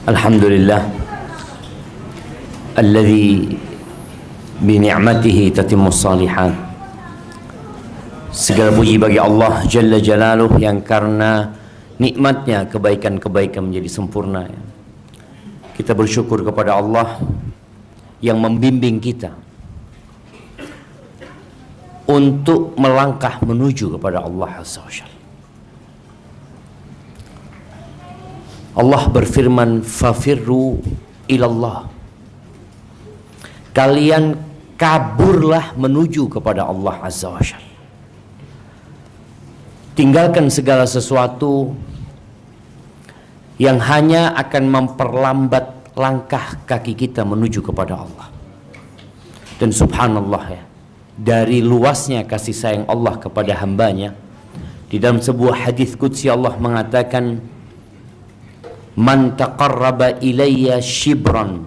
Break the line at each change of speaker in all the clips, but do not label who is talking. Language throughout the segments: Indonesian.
Alhamdulillah alladzi bi ni'matihi tatimmus shalihat. Segala puji bagi Allah Jalla Jalaluh yang karena nikmatnya kebaikan-kebaikan menjadi sempurna. Kita bersyukur kepada Allah yang membimbing kita untuk melangkah menuju kepada Allah Azza wa Jalla. Allah berfirman, fafirru ilallah. Kalian kaburlah menuju kepada Allah Azza wa Jalla. Tinggalkan segala sesuatu yang hanya akan memperlambat langkah kaki kita menuju kepada Allah. Dan subhanallah ya, dari luasnya kasih sayang Allah kepada hambanya, di dalam sebuah hadis qudsi Allah mengatakan, man taqarraba ilayya shibran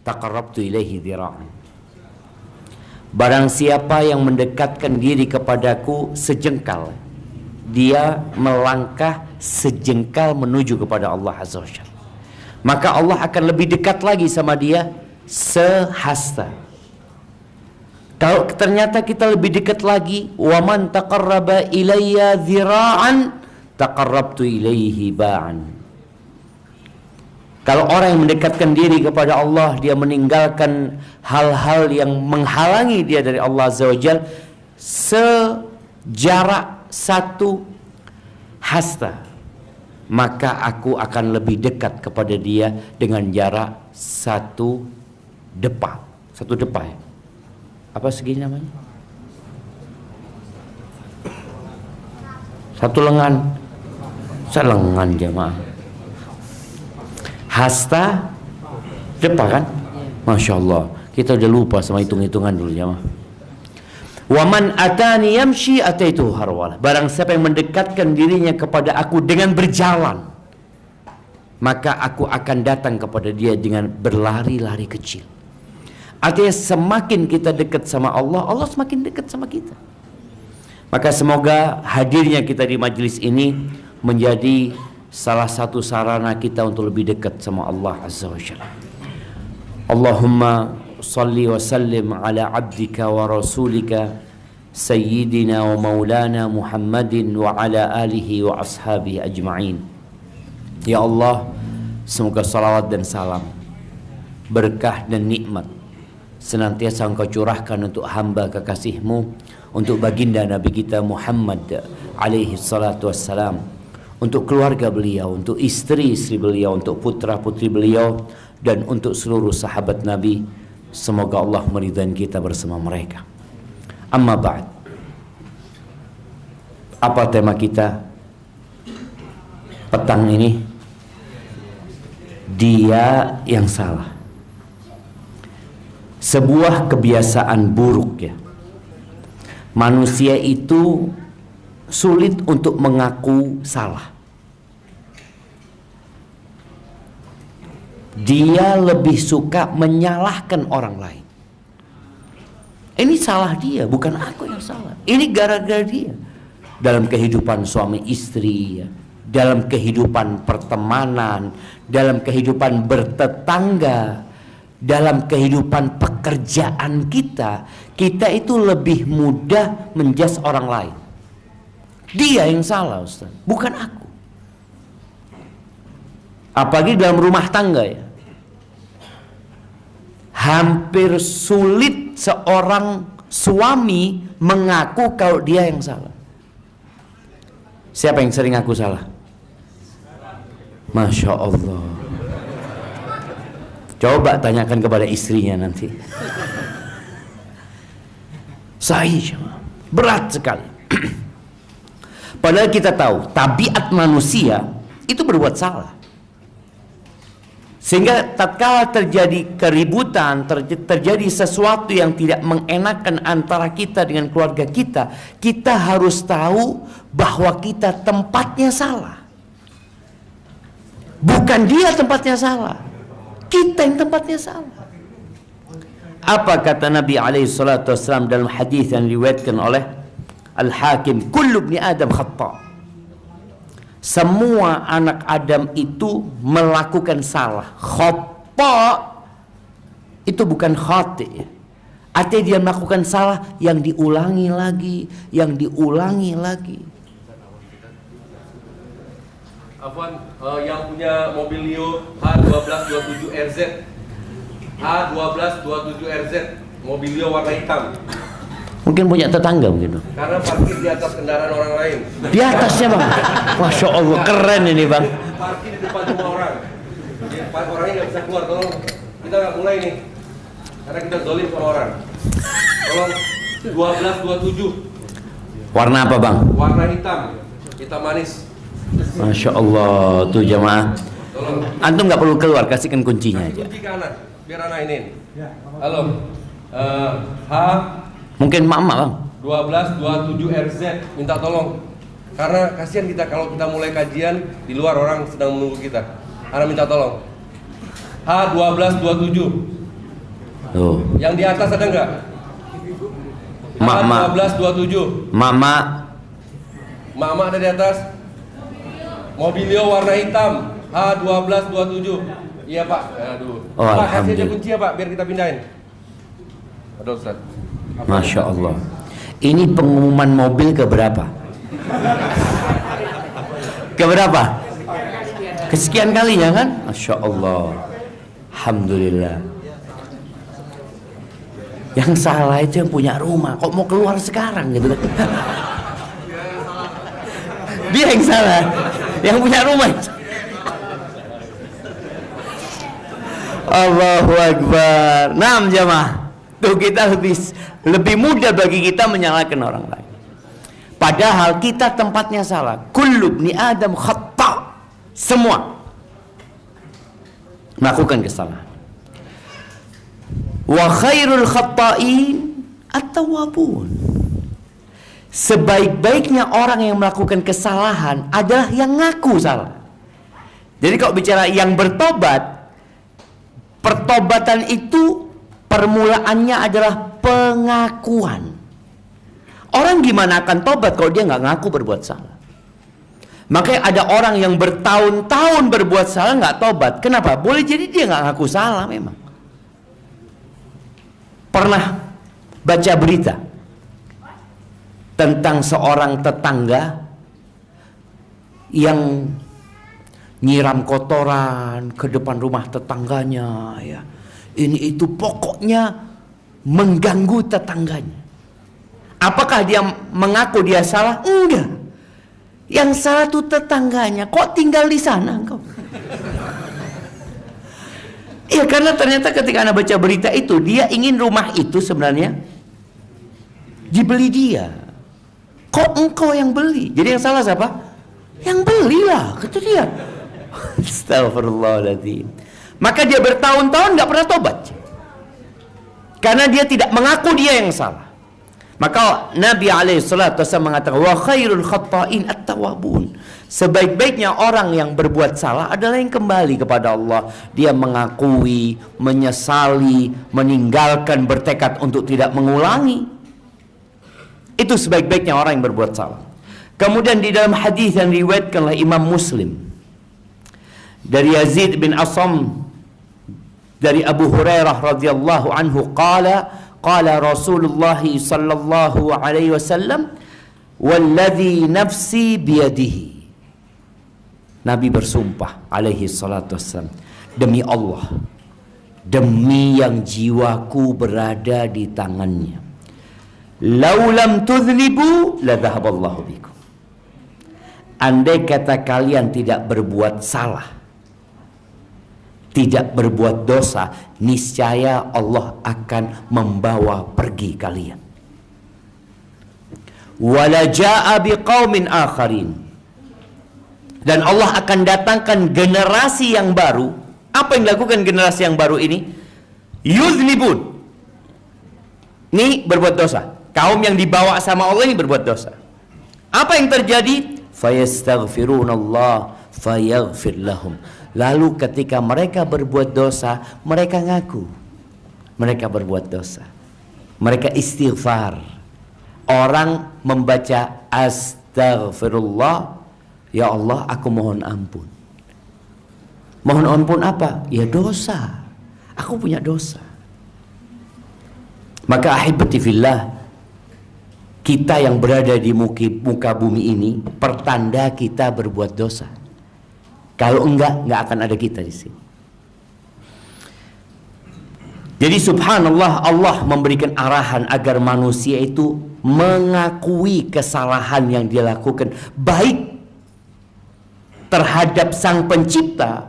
taqarrabtu ilaihi dhira'an. Barang siapa yang mendekatkan diri kepadaku sejengkal, dia melangkah sejengkal menuju kepada Allah Azza wa Jalla, maka Allah akan lebih dekat lagi sama dia sehasta. Kalau ternyata kita lebih dekat lagi, wa man taqarraba ilayya dhira'an taqarrabtu ilaihi ba'an. Kalau orang yang mendekatkan diri kepada Allah, dia meninggalkan hal-hal yang menghalangi dia dari Allah Azza wa Jalla sejarak satu hasta, maka aku akan lebih dekat kepada dia dengan jarak satu depa. Satu depa ya? Apa segini namanya? Satu lengan. Selengan jemaah. Hasta depa kan? Masya Allah, kita udah lupa sama hitung-hitungan dulu jemaah. Waman atani yamshi ataitu harwala. Barang siapa yang mendekatkan dirinya kepada aku dengan berjalan, maka aku akan datang kepada dia dengan berlari-lari kecil. Artinya semakin kita dekat sama Allah, Allah semakin dekat sama kita. Maka semoga hadirnya kita di majelis ini menjadi salah satu sarana kita untuk lebih dekat sama Allah Azza wa Jalla. Allahumma salli wa sallim ala abdika wa rasulika sayyidina wa maulana Muhammadin wa ala alihi wa ashabihi ajma'in. Ya Allah, semoga salawat dan salam, berkah dan nikmat senantiasa Engkau curahkan untuk hamba kekasih-Mu, untuk baginda Nabi kita Muhammad alaihi salatu wassalam, untuk keluarga beliau, untuk istri-istri beliau, untuk putra-putri beliau, dan untuk seluruh sahabat Nabi. Semoga Allah meridai kita bersama mereka. Amma ba'd. Apa tema kita petang ini? Dia yang salah. Sebuah kebiasaan buruk ya. Manusia itu sulit untuk mengaku salah. Dia lebih suka menyalahkan orang lain. Ini salah dia, bukan aku yang salah. Ini gara-gara dia. Dalam kehidupan suami istri, dalam kehidupan pertemanan, dalam kehidupan bertetangga, dalam kehidupan pekerjaan kita, kita itu lebih mudah menjudge orang lain. Dia yang salah, Ustaz, bukan aku. Apalagi dalam rumah tangga ya. Hampir sulit seorang suami mengaku kalau dia yang salah. Siapa yang sering ngaku salah? Masya Allah. Coba tanyakan kepada istrinya nanti. Sahih, berat sekali. Padahal kita tahu tabiat manusia itu berbuat salah. Sehingga tatkala terjadi keributan, terjadi sesuatu yang tidak mengenakan antara kita dengan keluarga kita, kita harus tahu bahwa kita tempatnya salah. Bukan dia tempatnya salah, kita yang tempatnya salah. Apa kata Nabi SAW dalam hadis yang diriwayatkan oleh Al-Hakim, kullu ibni Adam khata'. Semua anak Adam itu melakukan salah. Khata itu bukan khati. Artinya dia melakukan salah yang diulangi lagi, yang diulangi lagi.
Afwan, yang punya mobilio H1227RZ, H1227RZ, mobilio warna hitam.
Mungkin punya tetangga mungkin.
Karena parkir di atas kendaraan orang lain.
Di atasnya bang. Masya Allah, keren ini bang.
Parkir di depan rumah orang. Orangnya nggak bisa keluar. Tolong kita nggak mulai nih, karena kita zolim sama orang. Tolong 1227.
Warna apa bang?
Warna hitam, hitam manis.
Masya Allah, tuh jamaah.
Tolong.
Antum nggak perlu keluar, kasihkan kuncinya aja.
Kunci ke anak, biar anak ini. Halo. H
Mungkin mama bang.
1227RZ, minta tolong. Karena kasihan kita kalau kita mulai kajian di luar orang sedang menunggu kita. Anak minta tolong. H1227.
Tuh.
Yang di atas ada nggak?
Mama.
H1227.
Mama.
Mama ada di atas. Mobilio warna hitam. H1227. Iya pak. Aduh.
Oh,
Pak, kasih aja
alhamdulillah.
kunci ya pak, biar kita pindahin. Aduh Ustaz.
Masya Allah. Ini pengumuman mobil keberapa? Keberapa? Kesekian kalinya kan? Masya Allah. Alhamdulillah. Yang salah itu yang punya rumah. Kok mau keluar sekarang gitu kan? Dia yang salah. Yang punya rumah. Allahu Akbar. Naam jamaah. Tuh kita lebih mudah bagi kita menyalahkan orang lain. Padahal kita tempatnya salah. Kullu ibni Adam khata'. Semua melakukan kesalahan. Wa khairul khata'in at-tawwabun. Sebaik-baiknya orang yang melakukan kesalahan adalah yang ngaku salah. Jadi kalau bicara yang bertobat, pertobatan itu permulaannya adalah pengakuan. Orang gimana akan tobat kalau dia nggak ngaku berbuat salah? Makanya ada orang yang bertahun-tahun berbuat salah nggak tobat. Kenapa? Boleh jadi dia nggak ngaku salah memang. Pernah baca berita tentang seorang tetangga yang nyiram kotoran ke depan rumah tetangganya, ya. Ini itu pokoknya mengganggu tetangganya. Apakah dia mengaku dia salah? Enggak. Yang salah itu tetangganya. Kok tinggal di sana engkau? Ya karena ternyata ketika Anda baca berita itu, dia ingin rumah itu sebenarnya dibeli dia. Kok engkau yang beli? Jadi yang salah siapa? Yang belilah, kata dia. Astagfirullahaladzim. Maka dia bertahun-tahun nggak pernah tobat, karena dia tidak mengaku dia yang salah. Maka Nabi alaihissalatu wassalam mengatakan, wa khairul khata'in at-tawwabun. Sebaik-baiknya orang yang berbuat salah adalah yang kembali kepada Allah. Dia mengakui, menyesali, meninggalkan, bertekad untuk tidak mengulangi. Itu sebaik-baiknya orang yang berbuat salah. Kemudian di dalam hadis yang diriwayatkan oleh Imam Muslim dari Yazid bin Asam dari Abu Hurairah radhiyallahu anhu qala Rasulullah sallallahu alaihi wasallam walladzi nafsi biyadihi. Nabi bersumpah alaihi salatu wassalam, demi Allah, demi yang jiwaku berada di tangannya, laulam tudhnibu la dhahaballahu bikum. Andai kata kalian tidak berbuat salah, tidak berbuat dosa, niscaya Allah akan membawa pergi kalian. Wala jaa biqaumin akharin. Dan Allah akan datangkan generasi yang baru. Apa yang dilakukan generasi yang baru ini? Yuznibun. Ini berbuat dosa. Kaum yang dibawa sama Allah ini berbuat dosa. Apa yang terjadi? Fayastaghfirunallah fayaghfir lahum. Lalu ketika mereka berbuat dosa, mereka ngaku mereka berbuat dosa, mereka istighfar. Orang membaca astaghfirullah, Ya Allah, aku mohon ampun. Mohon ampun apa? Ya dosa. Aku punya dosa. Maka ahibati fillah, kita yang berada di muka bumi ini pertanda kita berbuat dosa. Kalau enggak akan ada kita di sini. Jadi subhanallah, Allah memberikan arahan agar manusia itu mengakui kesalahan yang dia lakukan, baik terhadap sang pencipta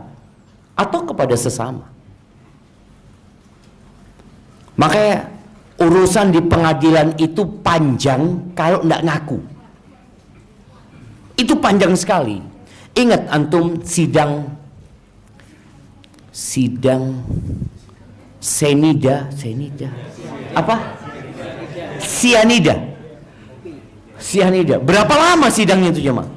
atau kepada sesama. Makanya urusan di pengadilan itu panjang kalau tidak ngaku. Itu panjang sekali. Ingat antum sidang Senida apa? Sianida. Berapa lama sidangnya itu jemaah?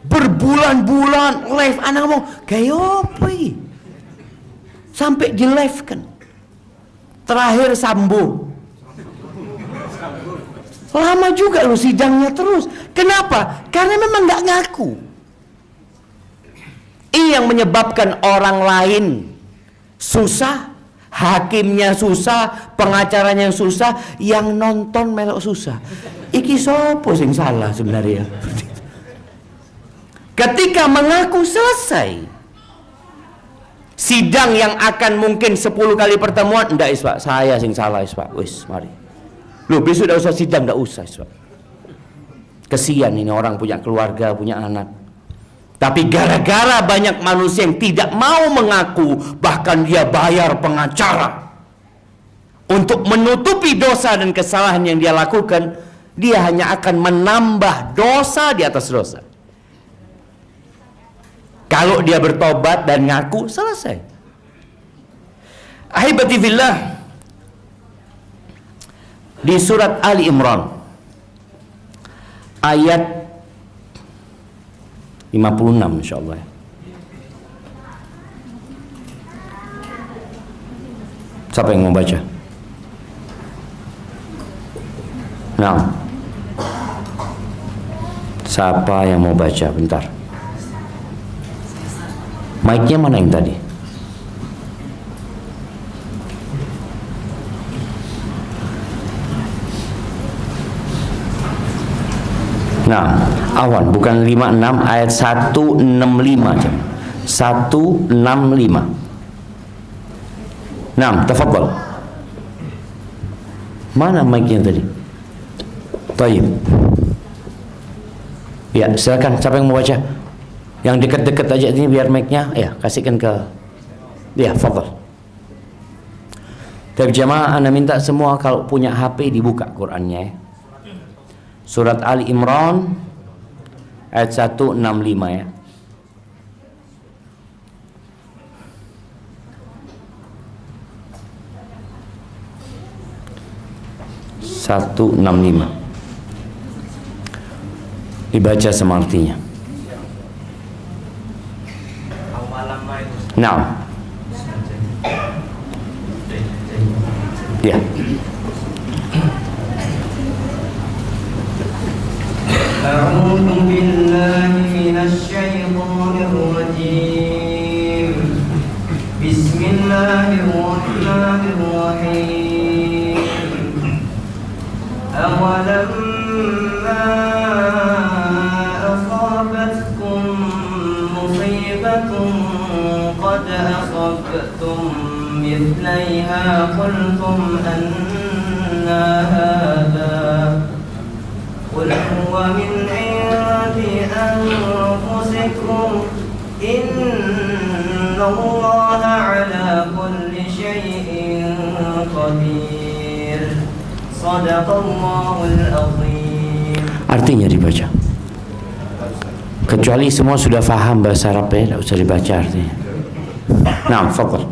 Berbulan-bulan live. Anak ngomong kayak apa ini? Sampai di live kan. Terakhir Sambo. Lama juga loh sidangnya terus. Kenapa? Karena memang nggak ngaku. Ini yang menyebabkan orang lain susah, hakimnya susah, pengacaranya susah, yang nonton melok susah. Iki sopo sing salah sebenarnya. Ketika mengaku selesai, sidang yang akan mungkin 10 kali pertemuan, ndak Pak, saya sing salah Pak. Wis, mari. Loh, besok ndak usah sidang, ndak usah Pak. Kesian ini orang punya keluarga, punya anak. Tapi gara-gara banyak manusia yang tidak mau mengaku, bahkan dia bayar pengacara untuk menutupi dosa dan kesalahan yang dia lakukan, dia hanya akan menambah dosa di atas dosa. Kalau dia bertobat dan ngaku, selesai. Ahibati fillah, di surat Ali Imran ayat 56 insyaallah. Siapa yang mau baca? Nah, siapa yang mau baca? Bentar. Mic-nya mana yang tadi? Nah, awan bukan 56, ayat 165 jam. 165. Nah, tafadhal. Mana mic-nya tadi? Baik. Ya, silakan siapa yang mau baca? Yang dekat-dekat aja ini biar mic-nya ya kasihkan ke ya, fadhal. Tapi jemaah, Anda minta semua kalau punya HP dibuka Qur'annya ya. Surat Ali Imran ayat 165 ya. Dibaca sama artinya. Nah, ya.
أعوذ بالله من الشيطان الرجيم بسم الله الرحمن الرحيم أولما أصابتكم مصيبة قد أصبتم مثليها قلتم أنى هذا قل هو من عند أنفسكم إن الله على كل شيء قدير صدق الله العظيم.
Artinya dibaca. Kecuali semua sudah paham bahasa Arab ya, tidak usah dibaca artinya. Nah, fadhal.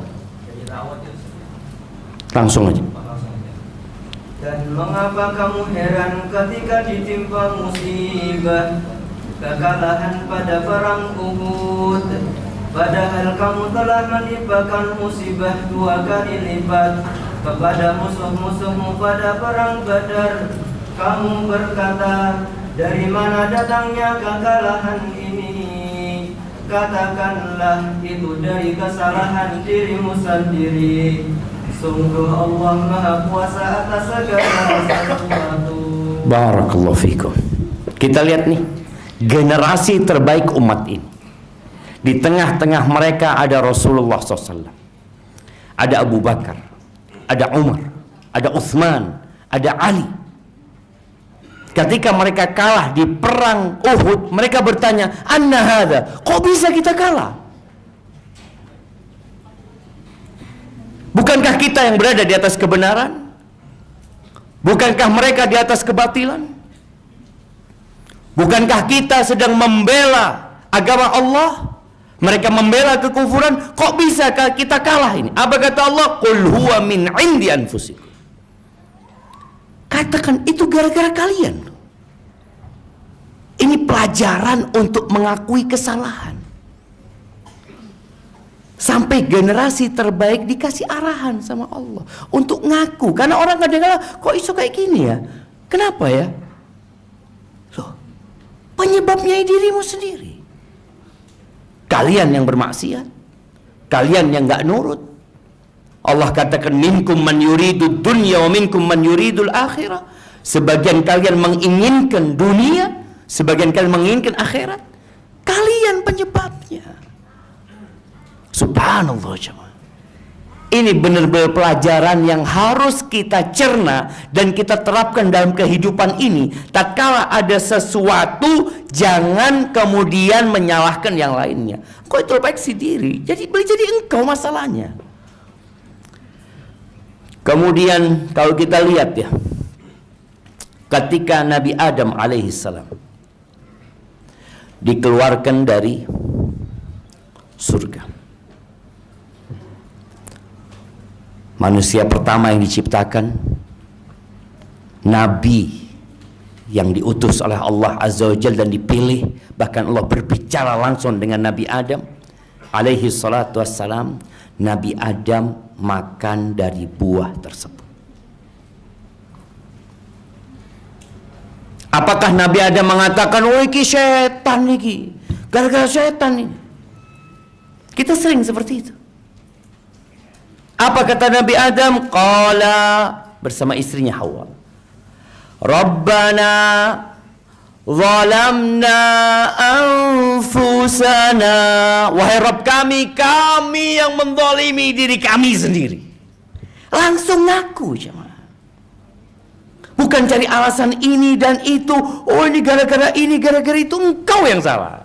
Langsung aja.
Dan mengapa kamu heran ketika ditimpa musibah kekalahan pada perang Uhud, padahal kamu telah menimpakan musibah 2 kali lipat kepada musuh-musuhmu pada perang Badar. Kamu berkata, dari mana datangnya kekalahan ini? katakanlah itu dari kesalahan dirimu sendiri. Sungguh Allah Maha Kuasa atas segala sesuatu.
Barakallahu fikum. Kita lihat nih, generasi terbaik umat ini. Di tengah-tengah mereka ada Rasulullah SAW, ada Abu Bakar, ada Umar, ada Utsman, ada Ali. Ketika mereka kalah di perang Uhud, mereka bertanya, "Anna hadza? Kok bisa kita kalah? Bukankah kita yang berada di atas kebenaran? Bukankah mereka di atas kebatilan? Bukankah kita sedang membela agama Allah? Mereka membela kekufuran. Kok bisa kita kalah ini?" Apa kata Allah? "Qul huwa min 'indi anfusikum." Katakan itu gara-gara kalian. Ini pelajaran untuk mengakui kesalahan. Sampai generasi terbaik dikasih arahan sama Allah untuk ngaku. Karena orang kadang-kadang, kok iso kayak gini ya? Kenapa ya? Loh, penyebabnya dirimu sendiri. Kalian yang bermaksiat, kalian yang gak nurut. Allah katakan, minkum man yuridud dunya wa minkum man yuridul akhirah. Sebagian kalian menginginkan dunia, sebagian kalian menginginkan akhirat. Kalian penyebabnya. Subhanallah jemaah. Ini benar-benar pelajaran yang harus kita cerna dan kita terapkan dalam kehidupan ini. Tak kala ada sesuatu, jangan kemudian menyalahkan yang lainnya. Kok introspeksi diri? Jadi engkau masalahnya. Kemudian kalau kita lihat ya, ketika Nabi Adam alaihissalam dikeluarkan dari surga, manusia pertama yang diciptakan, Nabi yang diutus oleh Allah Azza wa Jalla dan dipilih, bahkan Allah berbicara langsung dengan Nabi Adam alaihi salatu wassalam. Nabi Adam makan dari buah tersebut. Apakah Nabi Adam mengatakan, "Oh iki setan iki, gara-gara setan ini"? Kita sering seperti itu. Apa kata Nabi Adam? Qala, bersama istrinya Hawa, Rabbana zalamna anfusana. Wahai Rabb kami, kami yang menzalimi diri kami sendiri. Langsung ngaku jemaah. Bukan cari alasan ini dan itu. Oh ini gara-gara ini, gara-gara itu. Engkau yang salah.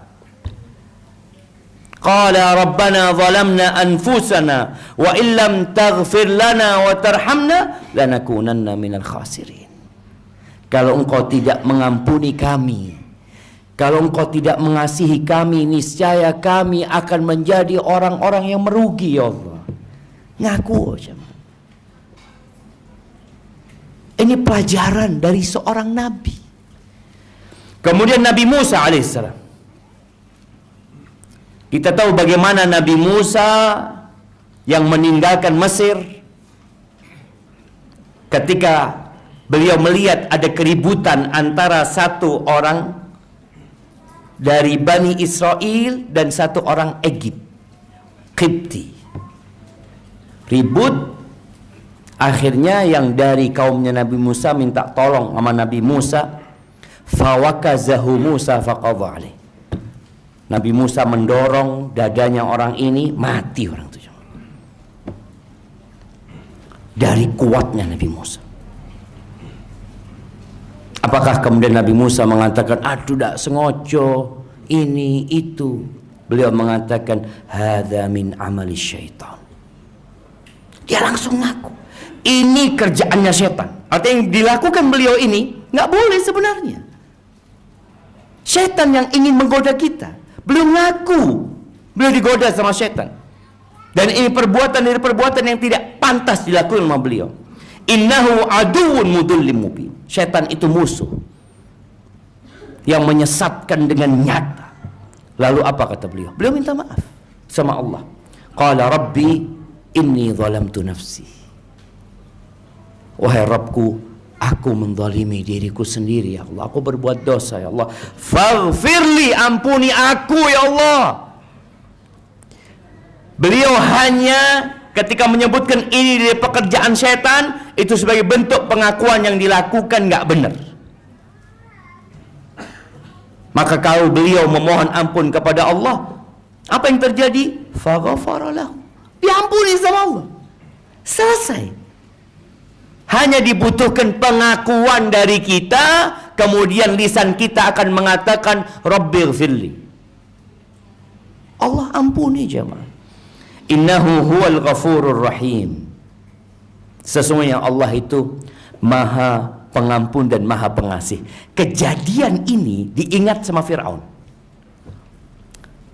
Qala Rabbana zalamna anfusana wa illam taghfir lana wa tarhamna lanakunanna minal khasirin. Kalau engkau tidak mengampuni kami, kalau engkau tidak mengasihi kami, niscaya kami akan menjadi orang-orang yang merugi ya Allah. Ngaku aja. Ini pelajaran dari seorang nabi. Kemudian Nabi Musa alaihissalam. Kita tahu bagaimana Nabi Musa yang meninggalkan Mesir ketika beliau melihat ada keributan antara satu orang dari Bani Israel dan satu orang Egypt, Qibti. Ribut. Akhirnya yang dari kaumnya Nabi Musa minta tolong sama Nabi Musa. Fawakazahu Musa faqadha alaih. Nabi Musa mendorong dadanya orang ini, mati orang itu. Dari kuatnya Nabi Musa. Apakah kemudian Nabi Musa mengatakan, aduh tak sengojo, ini itu. Beliau mengatakan, hadza min amali syaitan. Dia langsung ngaku, ini kerjaannya setan. Artinya yang dilakukan beliau ini nggak boleh sebenarnya. Setan yang ingin menggoda kita. Beliau ngaku, beliau digoda sama setan. Dan ini perbuatan dari perbuatan yang tidak pantas dilakukan sama beliau. Innahu aduun mudullim mubin. Setan itu musuh yang menyesatkan dengan nyata. Lalu apa kata beliau? Beliau minta maaf sama Allah. Qala Rabbi inni zalamtu nafsi. Wahai Rabbku, aku menzalimi diriku sendiri ya Allah. Aku berbuat dosa ya Allah. Faghfirli, ampuni aku ya Allah. Beliau hanya ketika menyebutkan ini dari pekerjaan setan, itu sebagai bentuk pengakuan yang dilakukan nggak benar. Maka kalau beliau memohon ampun kepada Allah, apa yang terjadi? Faghfara lahu. Diampuni sama Allah. Selesai. Hanya dibutuhkan pengakuan dari kita, kemudian lisan kita akan mengatakan Rabbighfirli. Allah ampuni jemaah. Innahu huwal ghafurur rahim. Sesungguhnya Allah itu Maha Pengampun dan Maha Pengasih. Kejadian ini diingat sama Fir'aun.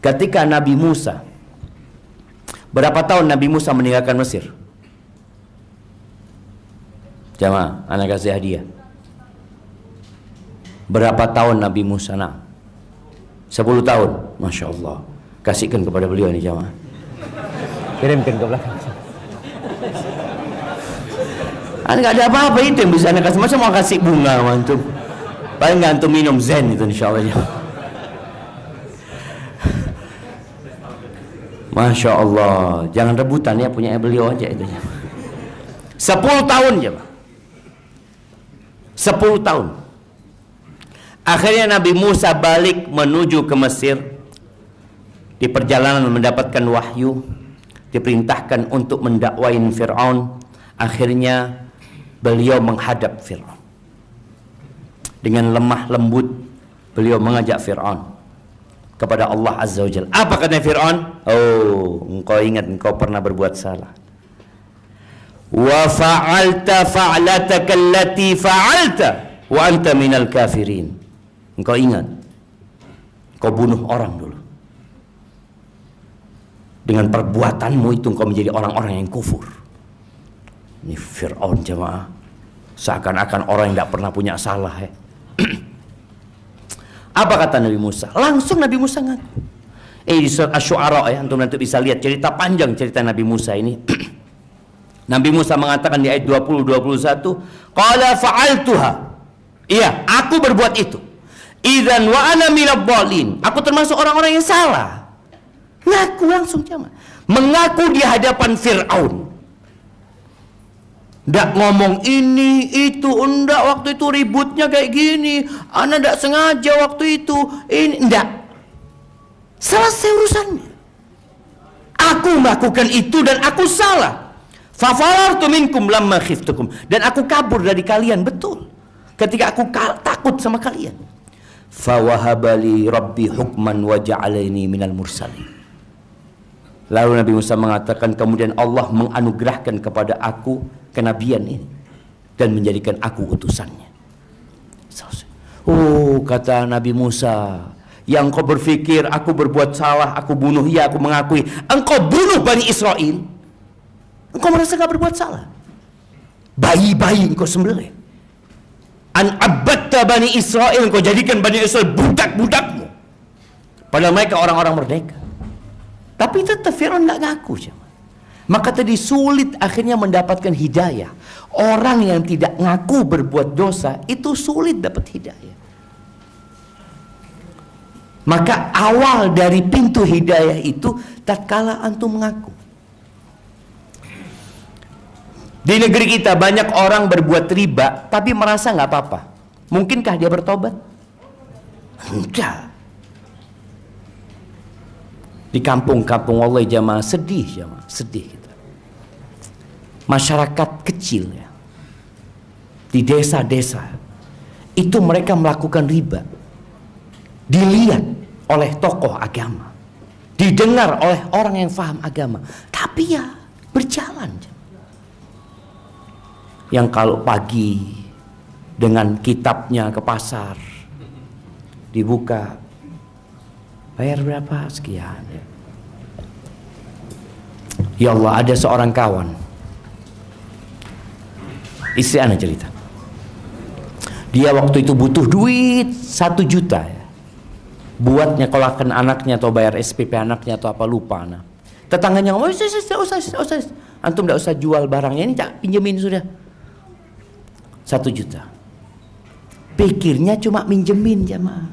Ketika Nabi Musa, berapa tahun Nabi Musa meninggalkan Mesir? Jamaah, anak kasih hadiah. Berapa tahun Nabi Musa? Nah, 10 tahun. Masya Allah. Kasihkan kepada beliau ini jamaah. Kirimkan ke belakang. Nggak ada apa-apa itu yang bisa anda kasih. Masa mau kasih bunga antum? Paling nggak antum minum zen itu insya Allah. Masya Allah. Jangan rebutan ya, punya beliau aja itu. 10 tahun ya Pak. 10 tahun. Akhirnya Nabi Musa balik menuju ke Mesir. Di perjalanan mendapatkan wahyu, diperintahkan untuk mendakwain Fir'aun. Akhirnya beliau menghadap Fir'aun. Dengan lemah lembut beliau mengajak Fir'aun kepada Allah Azza wa Jalla. Apa kata Fir'aun? Oh, engkau ingat engkau pernah berbuat salah. Wa fa'alta fa'lataka allati fa'alta wa anta minal kafirin. Engkau ingat engkau bunuh orang dulu. Dengan perbuatanmu itu engkau menjadi orang-orang yang kufur. Ini Fir'aun jemaah, seakan-akan orang yang tidak pernah punya salah ya. Apa kata Nabi Musa? Langsung Nabi Musa ngaku. Di surat Asy-Syu'ara ya, antum nanti bisa lihat cerita panjang cerita Nabi Musa ini. Nabi Musa mengatakan di ayat 20-21, qala fa'altuha. Iya, aku berbuat itu. Idzan wa ana minadh dhalin. Aku termasuk orang-orang yang salah. Ngaku langsung jemaah. Mengaku di hadapan Fir'aun. Nggak ngomong ini, itu, enggak, waktu itu ributnya kayak gini, ana nggak sengaja waktu itu, ini, enggak. Selesai urusannya. Aku melakukan itu dan aku salah. Fafarartu minkum lamma khiftukum. Dan aku kabur dari kalian, betul. Ketika aku takut sama kalian. Fawahabali rabbi hukman wa ja'alani minal mursalin. Lalu Nabi Musa mengatakan, kemudian Allah menganugerahkan kepada aku kenabian ini dan menjadikan aku utusannya. Oh, kata Nabi Musa, yang kau berpikir aku berbuat salah, aku bunuh, ya aku mengakui. Engkau bunuh Bani Israel, engkau merasa gak berbuat salah. Bayi-bayi engkau sembelih. An abadta Bani Israel, engkau jadikan Bani Israel budak-budakmu, padahal mereka orang-orang merdeka. Tapi tetap Fir'aun gak ngaku. Maka tadi sulit akhirnya mendapatkan hidayah. Orang yang tidak ngaku berbuat dosa itu sulit dapat hidayah. Maka awal dari pintu hidayah itu tatkala antum mengaku. Di negeri kita banyak orang berbuat riba tapi merasa nggak apa-apa. Mungkinkah dia bertobat? Enggak. Di kampung-kampung wallahi jamaah sedih jamaah, sedih kita. Masyarakat kecil ya. Di desa-desa itu mereka melakukan riba. Dilihat oleh tokoh agama. Didengar oleh orang yang paham agama. Tapi ya berjalan. Yang kalau pagi dengan kitabnya ke pasar dibuka, bayar berapa? Sekian. Ya Allah, ada seorang kawan, istri anak cerita, dia waktu itu butuh duit 1 juta ya, buat nyekolahkan anaknya atau bayar SPP anaknya atau apa, lupa. Nah, tetangganya ngomong, usah, antum tidak usah jual barangnya ini, pinjemin sudah 1 juta. Pikirnya cuma minjemin jamaah.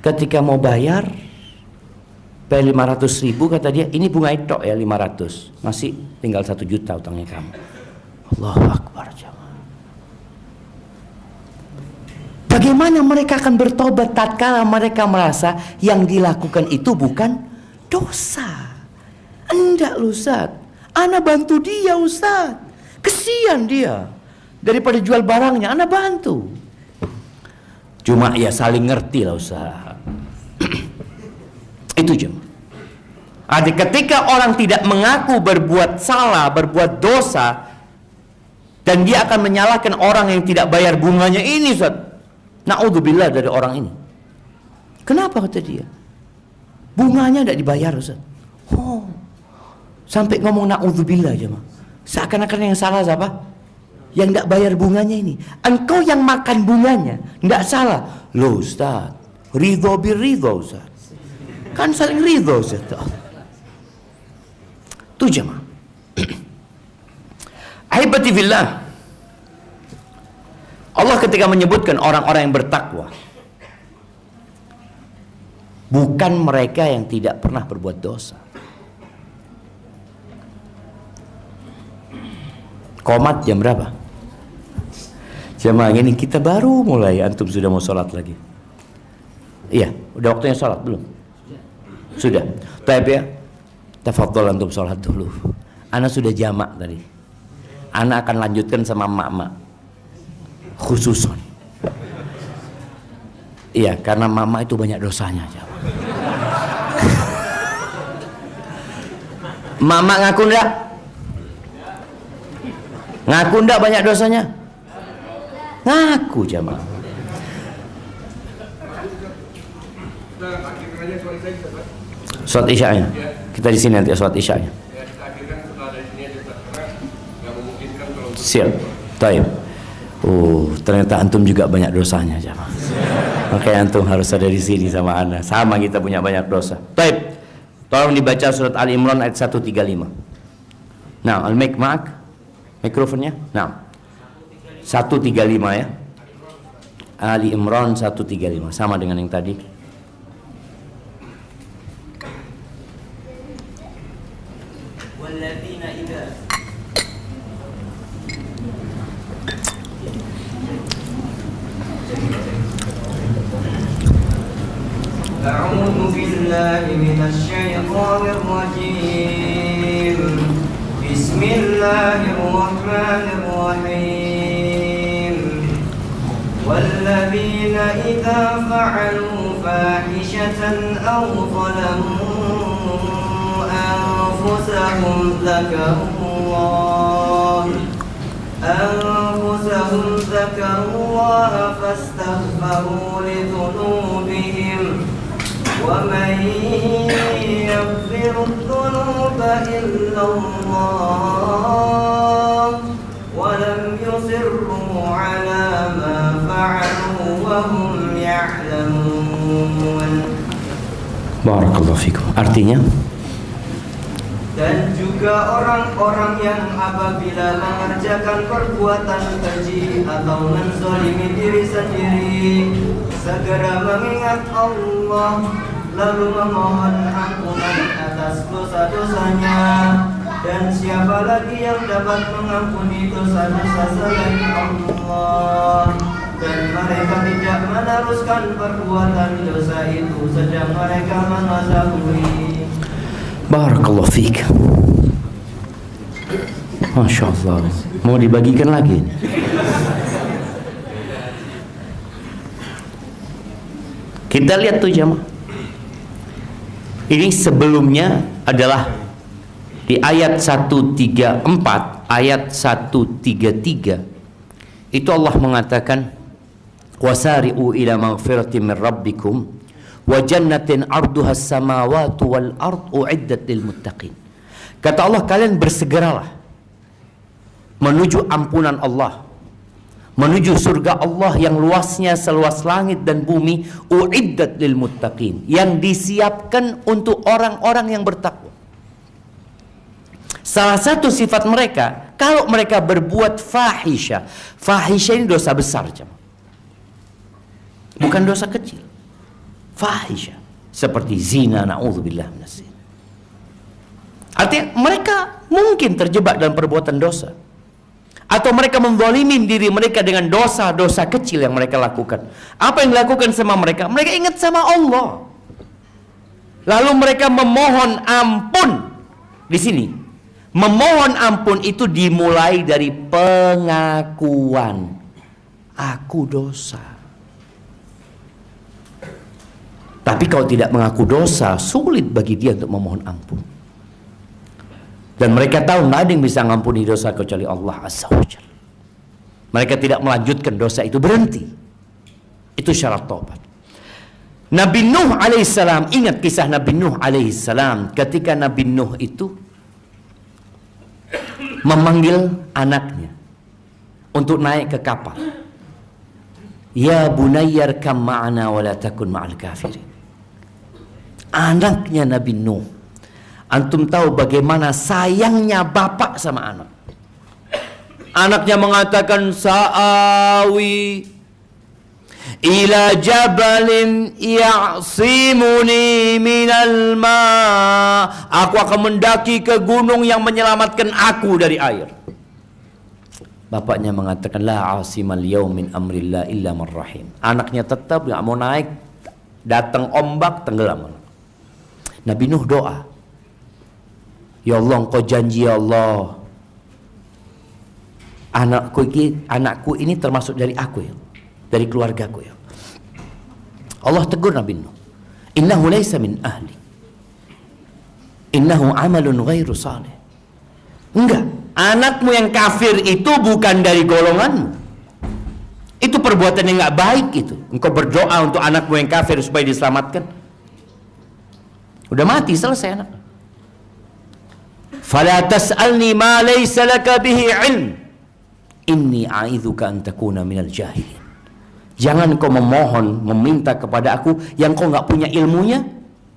Ketika mau bayar bayar 500.000 kata dia, ini bunga itu ya 500, masih tinggal 1 juta utangnya kamu. Allahu Akbar jemaah. Bagaimana mereka akan bertobat tatkala mereka merasa yang dilakukan itu bukan dosa? Enggak loh Ustaz, ana bantu dia Ustaz, kesian dia, daripada jual barangnya ana bantu. Cuma ya saling ngerti lah Ustaz. Itu jemaah. Ada ketika orang tidak mengaku berbuat salah, berbuat dosa, dan dia akan menyalahkan orang yang tidak bayar bunganya ini Ustaz. Na'udzubillah dari orang ini. Kenapa kata dia? Bunganya tidak dibayar Ustaz. Oh, sampai ngomong na'udzubillah jemaah. Seakan-akan yang salah siapa? Yang tidak bayar bunganya ini. Engkau yang makan bunganya, tidak salah. Loh Ustaz, ridho birridho Ustaz. Kan saling ridho Ustaz. Itu jemaah. Ahibati fillah, Allah ketika menyebutkan orang-orang yang bertakwa, bukan mereka yang tidak pernah berbuat dosa. Qomat jam berapa? Jemaah ini kita baru mulai, antum sudah mau sholat lagi. Iya, udah waktunya sholat belum? Sudah. Baik ya. Tafadhol antum sholat dulu. Ana sudah jamak tadi. Ana akan lanjutkan sama mak-mak. Khususon. Iya, karena mama itu banyak dosanya. Mama ngaku enggak? Ngaku enggak banyak dosanya? Ngaku jamaah. Sholat isya'nya. Kita di sini nanti sholat isya'nya. Siap. Taib. Oh, ternyata antum juga banyak dosanya jamaah. Makanya antum harus ada di sini sama ana. Sama kita punya banyak dosa. Taib. Tolong dibaca surat Ali Imran ayat 135. Nah, al-mic ma'ak. Mikrofonnya. Nah. 135 ya. Ali Imran 135 sama dengan yang tadi.
أعوذ بالله من الشيطان الرجيم بسم الله الرحمن الرحيم والذين إذا فعلوا فاحشة أو ظلموا أنفسهم ذكروا الله فاستغفروا لذنوبهم ومن يغفر الذنوب إلا الله ولم يصروا على ما فعلوا وهم يعلمون.
Barakallahu fikum. Artinya?
Dan juga orang-orang yang apabila mengerjakan perbuatan keji atau menzalimi diri sendiri segera mengingat Allah lalu memohon ampunan atas dosa-dosanya, dan siapa lagi yang dapat mengampuni dosa-dosa selain Allah, dan mereka tidak meneruskan perbuatan dosa itu sedang mereka mengetahui.
Barakallahu fiik. Masya Allah. Mau dibagikan lagi? Kita lihat tuh jamaah. Ini sebelumnya adalah di ayat 134, ayat 133. Itu Allah mengatakan, wasari'u ila maghfiratin min rabbikum wa jannatin 'arduha as-samawati wal ard u'iddat lil muttaqin. Kata Allah, kalian bersegeralah menuju ampunan Allah, menuju surga Allah yang luasnya seluas langit dan bumi, u'iddat lil muttaqin, yang disiapkan untuk orang-orang yang bertakwa. Salah satu sifat mereka, kalau mereka berbuat fahisha. Fahisha ini dosa besar, bukan dosa kecil. Fahisha, seperti zina, na'udzubillah minas zina. Artinya mereka mungkin terjebak dalam perbuatan dosa, atau mereka menzalimi diri mereka dengan dosa-dosa kecil yang mereka lakukan. Apa yang dilakukan sama mereka? Mereka ingat sama Allah, lalu mereka memohon ampun. Di sini memohon ampun itu dimulai dari pengakuan, aku dosa. Tapi kalau tidak mengaku dosa, sulit bagi dia untuk memohon ampun. Dan mereka tahu nggak ada yang bisa mengampuni dosa kecuali Allah Azza wa Jalla. Mereka tidak melanjutkan dosa itu, berhenti. Itu syarat taubat. Nabi Nuh alaihissalam, ingat kisah Nabi Nuh alaihissalam ketika Nabi Nuh itu memanggil anaknya untuk naik ke kapal. Ya bunayyar kam ma'ana wa la takun ma'al kafirin. Anaknya Nabi Nuh. Antum tahu bagaimana sayangnya bapak sama anak. Anaknya mengatakan, sa'awi ila jabalin ya'simuni minal ma. Aku akan mendaki ke gunung yang menyelamatkan aku dari air. Bapaknya mengatakan, la asimal yaum min amrillah illa man rahim. Anaknya tetap gak mau naik, datang ombak, tenggelam. Nabi Nuh doa, ya Allah, engkau janji ya Allah, anakku ini termasuk dari aku ya, dari keluargaku ya. Allah tegur Nabi Nuh, innahu laysa min ahli, innahu amalun ghairu salih. Enggak, anakmu yang kafir itu bukan dari golonganmu. Itu perbuatan yang enggak baik itu. Engkau berdoa untuk anakmu yang kafir supaya diselamatkan. Udah mati, selesai anak. Fala tas'alni ma laysa laka bihi ilm. Inni a'idzuka an takuna minal jahilin. Jangan kau memohon, meminta kepada aku yang kau enggak punya ilmunya,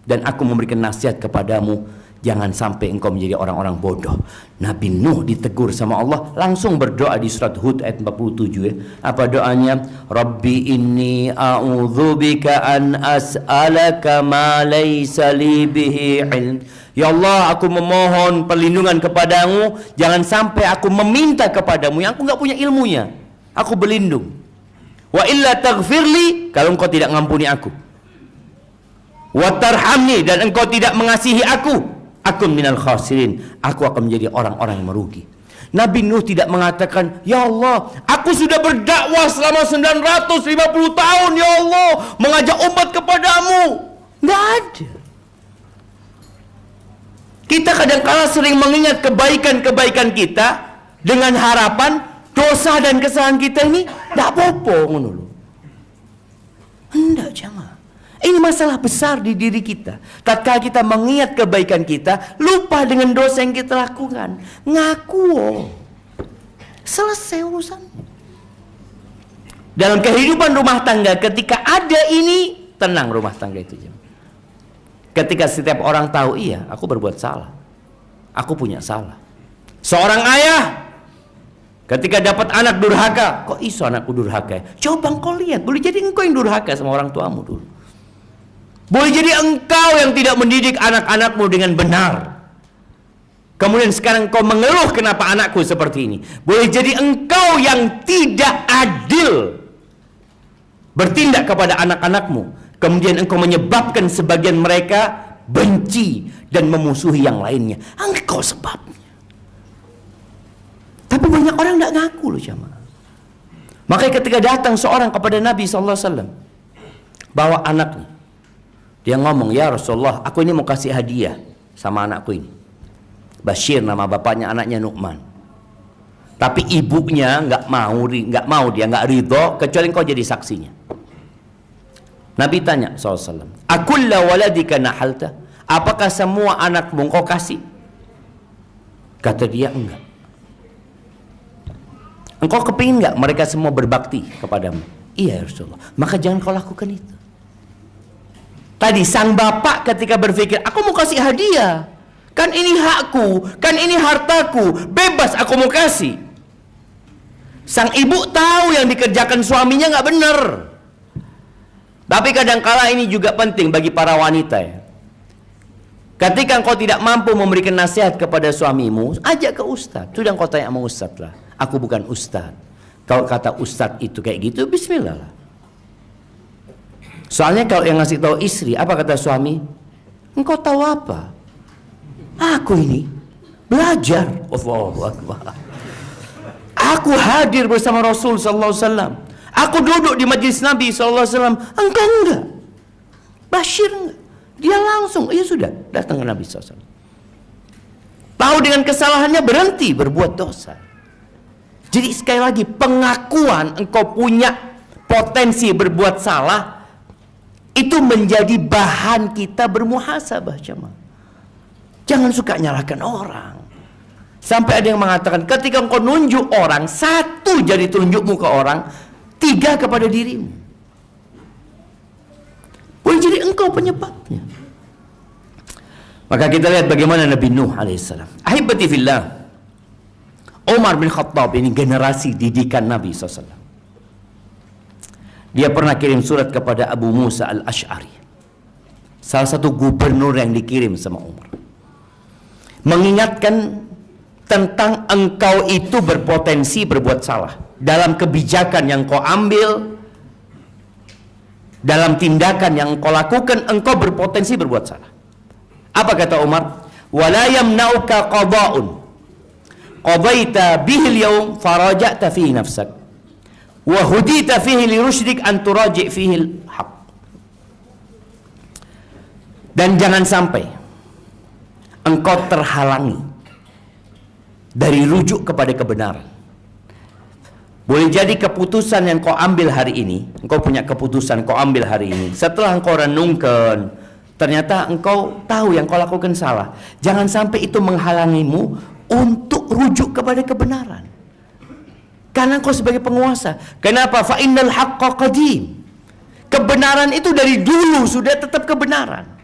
dan aku memberikan nasihat kepadamu, jangan sampai engkau menjadi orang-orang bodoh. Nabi Nuh ditegur sama Allah, langsung berdoa di surat Hud ayat 47 ya. Apa doanya? Rabbi inni a'udzubika an as'alaka ma laysa li bihi ilm. Ya Allah, aku memohon perlindungan kepadamu, jangan sampai aku meminta kepadamu yang aku enggak punya ilmunya. Aku berlindung. Wa illa taghfirli, kalau engkau tidak mengampuni aku. Wa tarhamni, dan engkau tidak mengasihi aku minal khasirin, aku akan menjadi orang-orang yang merugi. Nabi Nuh tidak mengatakan, ya Allah, aku sudah berdakwah selama 950 tahun ya Allah, mengajak umat kepadamu. Nggak ada. Kita kadang-kala sering mengingat kebaikan-kebaikan kita dengan harapan dosa dan kesalahan kita ini tidak apa-apa. Enggak, jangan. Ini masalah besar di diri kita. Tatkala kita mengingat kebaikan kita, lupa dengan dosa yang kita lakukan. Ngaku, selesai urusannya. Dalam kehidupan rumah tangga, ketika ada ini, tenang rumah tangga itu. Ketika setiap orang tahu, iya, aku berbuat salah, aku punya salah. Seorang ayah, ketika dapat anak durhaka, kok iso anakku durhaka? Coba engkau lihat, boleh jadi engkau yang durhaka sama orang tuamu dulu. Boleh jadi engkau yang tidak mendidik anak-anakmu dengan benar. Kemudian sekarang engkau mengeluh kenapa anakku seperti ini. Boleh jadi engkau yang tidak adil bertindak kepada anak-anakmu. Kemudian engkau menyebabkan sebagian mereka benci dan memusuhi yang lainnya. Engkau sebabnya. Tapi banyak orang tidak ngaku loh jamaah. Makanya ketika datang seorang kepada Nabi SAW, bawa anaknya, dia ngomong, ya Rasulullah, aku ini mau kasih hadiah sama anakku ini. Bashir nama bapaknya, anaknya Nu'man. Tapi ibunya nggak mau dia nggak ridho kecuali engkau jadi saksinya. Nabi tanya SAW, akulla waladika nahalta, apakah semua anakmu engkau kasih? Kata dia, enggak. Engkau kepingin nggak mereka semua berbakti kepadamu? Iya ya Rasulullah. Maka jangan kau lakukan itu. Tadi sang bapak ketika berpikir, aku mau kasih hadiah, kan ini hakku, kan ini hartaku, bebas aku mau kasih. Sang ibu tahu yang dikerjakan suaminya nggak benar. Tapi kadangkala ini juga penting bagi para wanita ya. Ketika engkau tidak mampu memberikan nasihat kepada suamimu, ajak ke ustaz. Sudah engkau tanya sama ustaz lah. Aku bukan ustaz. Kalau kata ustaz itu kayak gitu, bismillah lah. Soalnya kalau yang ngasih tahu istri, apa kata suami? Engkau tahu apa? Aku ini belajar. Allahu Akbar. Aku hadir bersama Rasul sallallahu alaihi wasallam. Aku duduk di majlis Nabi sallallahu alaihi wasallam. Engkau enggak. Bashir enggak. Dia langsung, ya sudah, datang ke Nabi SAW. Tahu dengan kesalahannya, berhenti berbuat dosa. Jadi sekali lagi, pengakuan engkau punya potensi berbuat salah, itu menjadi bahan kita bermuhasabah, jemaah. Jangan suka nyalahkan orang. Sampai ada yang mengatakan, ketika engkau nunjuk orang, 1 jadi tunjukmu ke orang, 3 kepada dirimu. Boleh jadi engkau penyebabnya. Maka kita lihat bagaimana Nabi Nuh alaihissalam. Ahibati fillah, Umar bin Khattab ini generasi didikan Nabi SAW. Dia pernah kirim surat kepada Abu Musa al-Ash'ari, salah satu gubernur yang dikirim sama Umar, mengingatkan tentang engkau itu berpotensi berbuat salah dalam kebijakan yang kau ambil, dalam tindakan yang kau lakukan, engkau berpotensi berbuat salah. Apa kata Umar? Wala yamna'uka qada'un qadaita bihi al-yawm faraja'ta fihi nafsak wa hudita fihi li rusydik an turaji' fihi al-haq. Dan jangan sampai engkau terhalangi dari rujuk kepada kebenaran. Boleh jadi keputusan yang kau ambil hari ini, engkau punya keputusan kau ambil hari ini, setelah engkau renungkan, ternyata engkau tahu yang kau lakukan salah. Jangan sampai itu menghalangimu untuk rujuk kepada kebenaran. Karena engkau sebagai penguasa. Kenapa? Fa innal haqqa qadim. Kebenaran itu dari dulu sudah tetap kebenaran.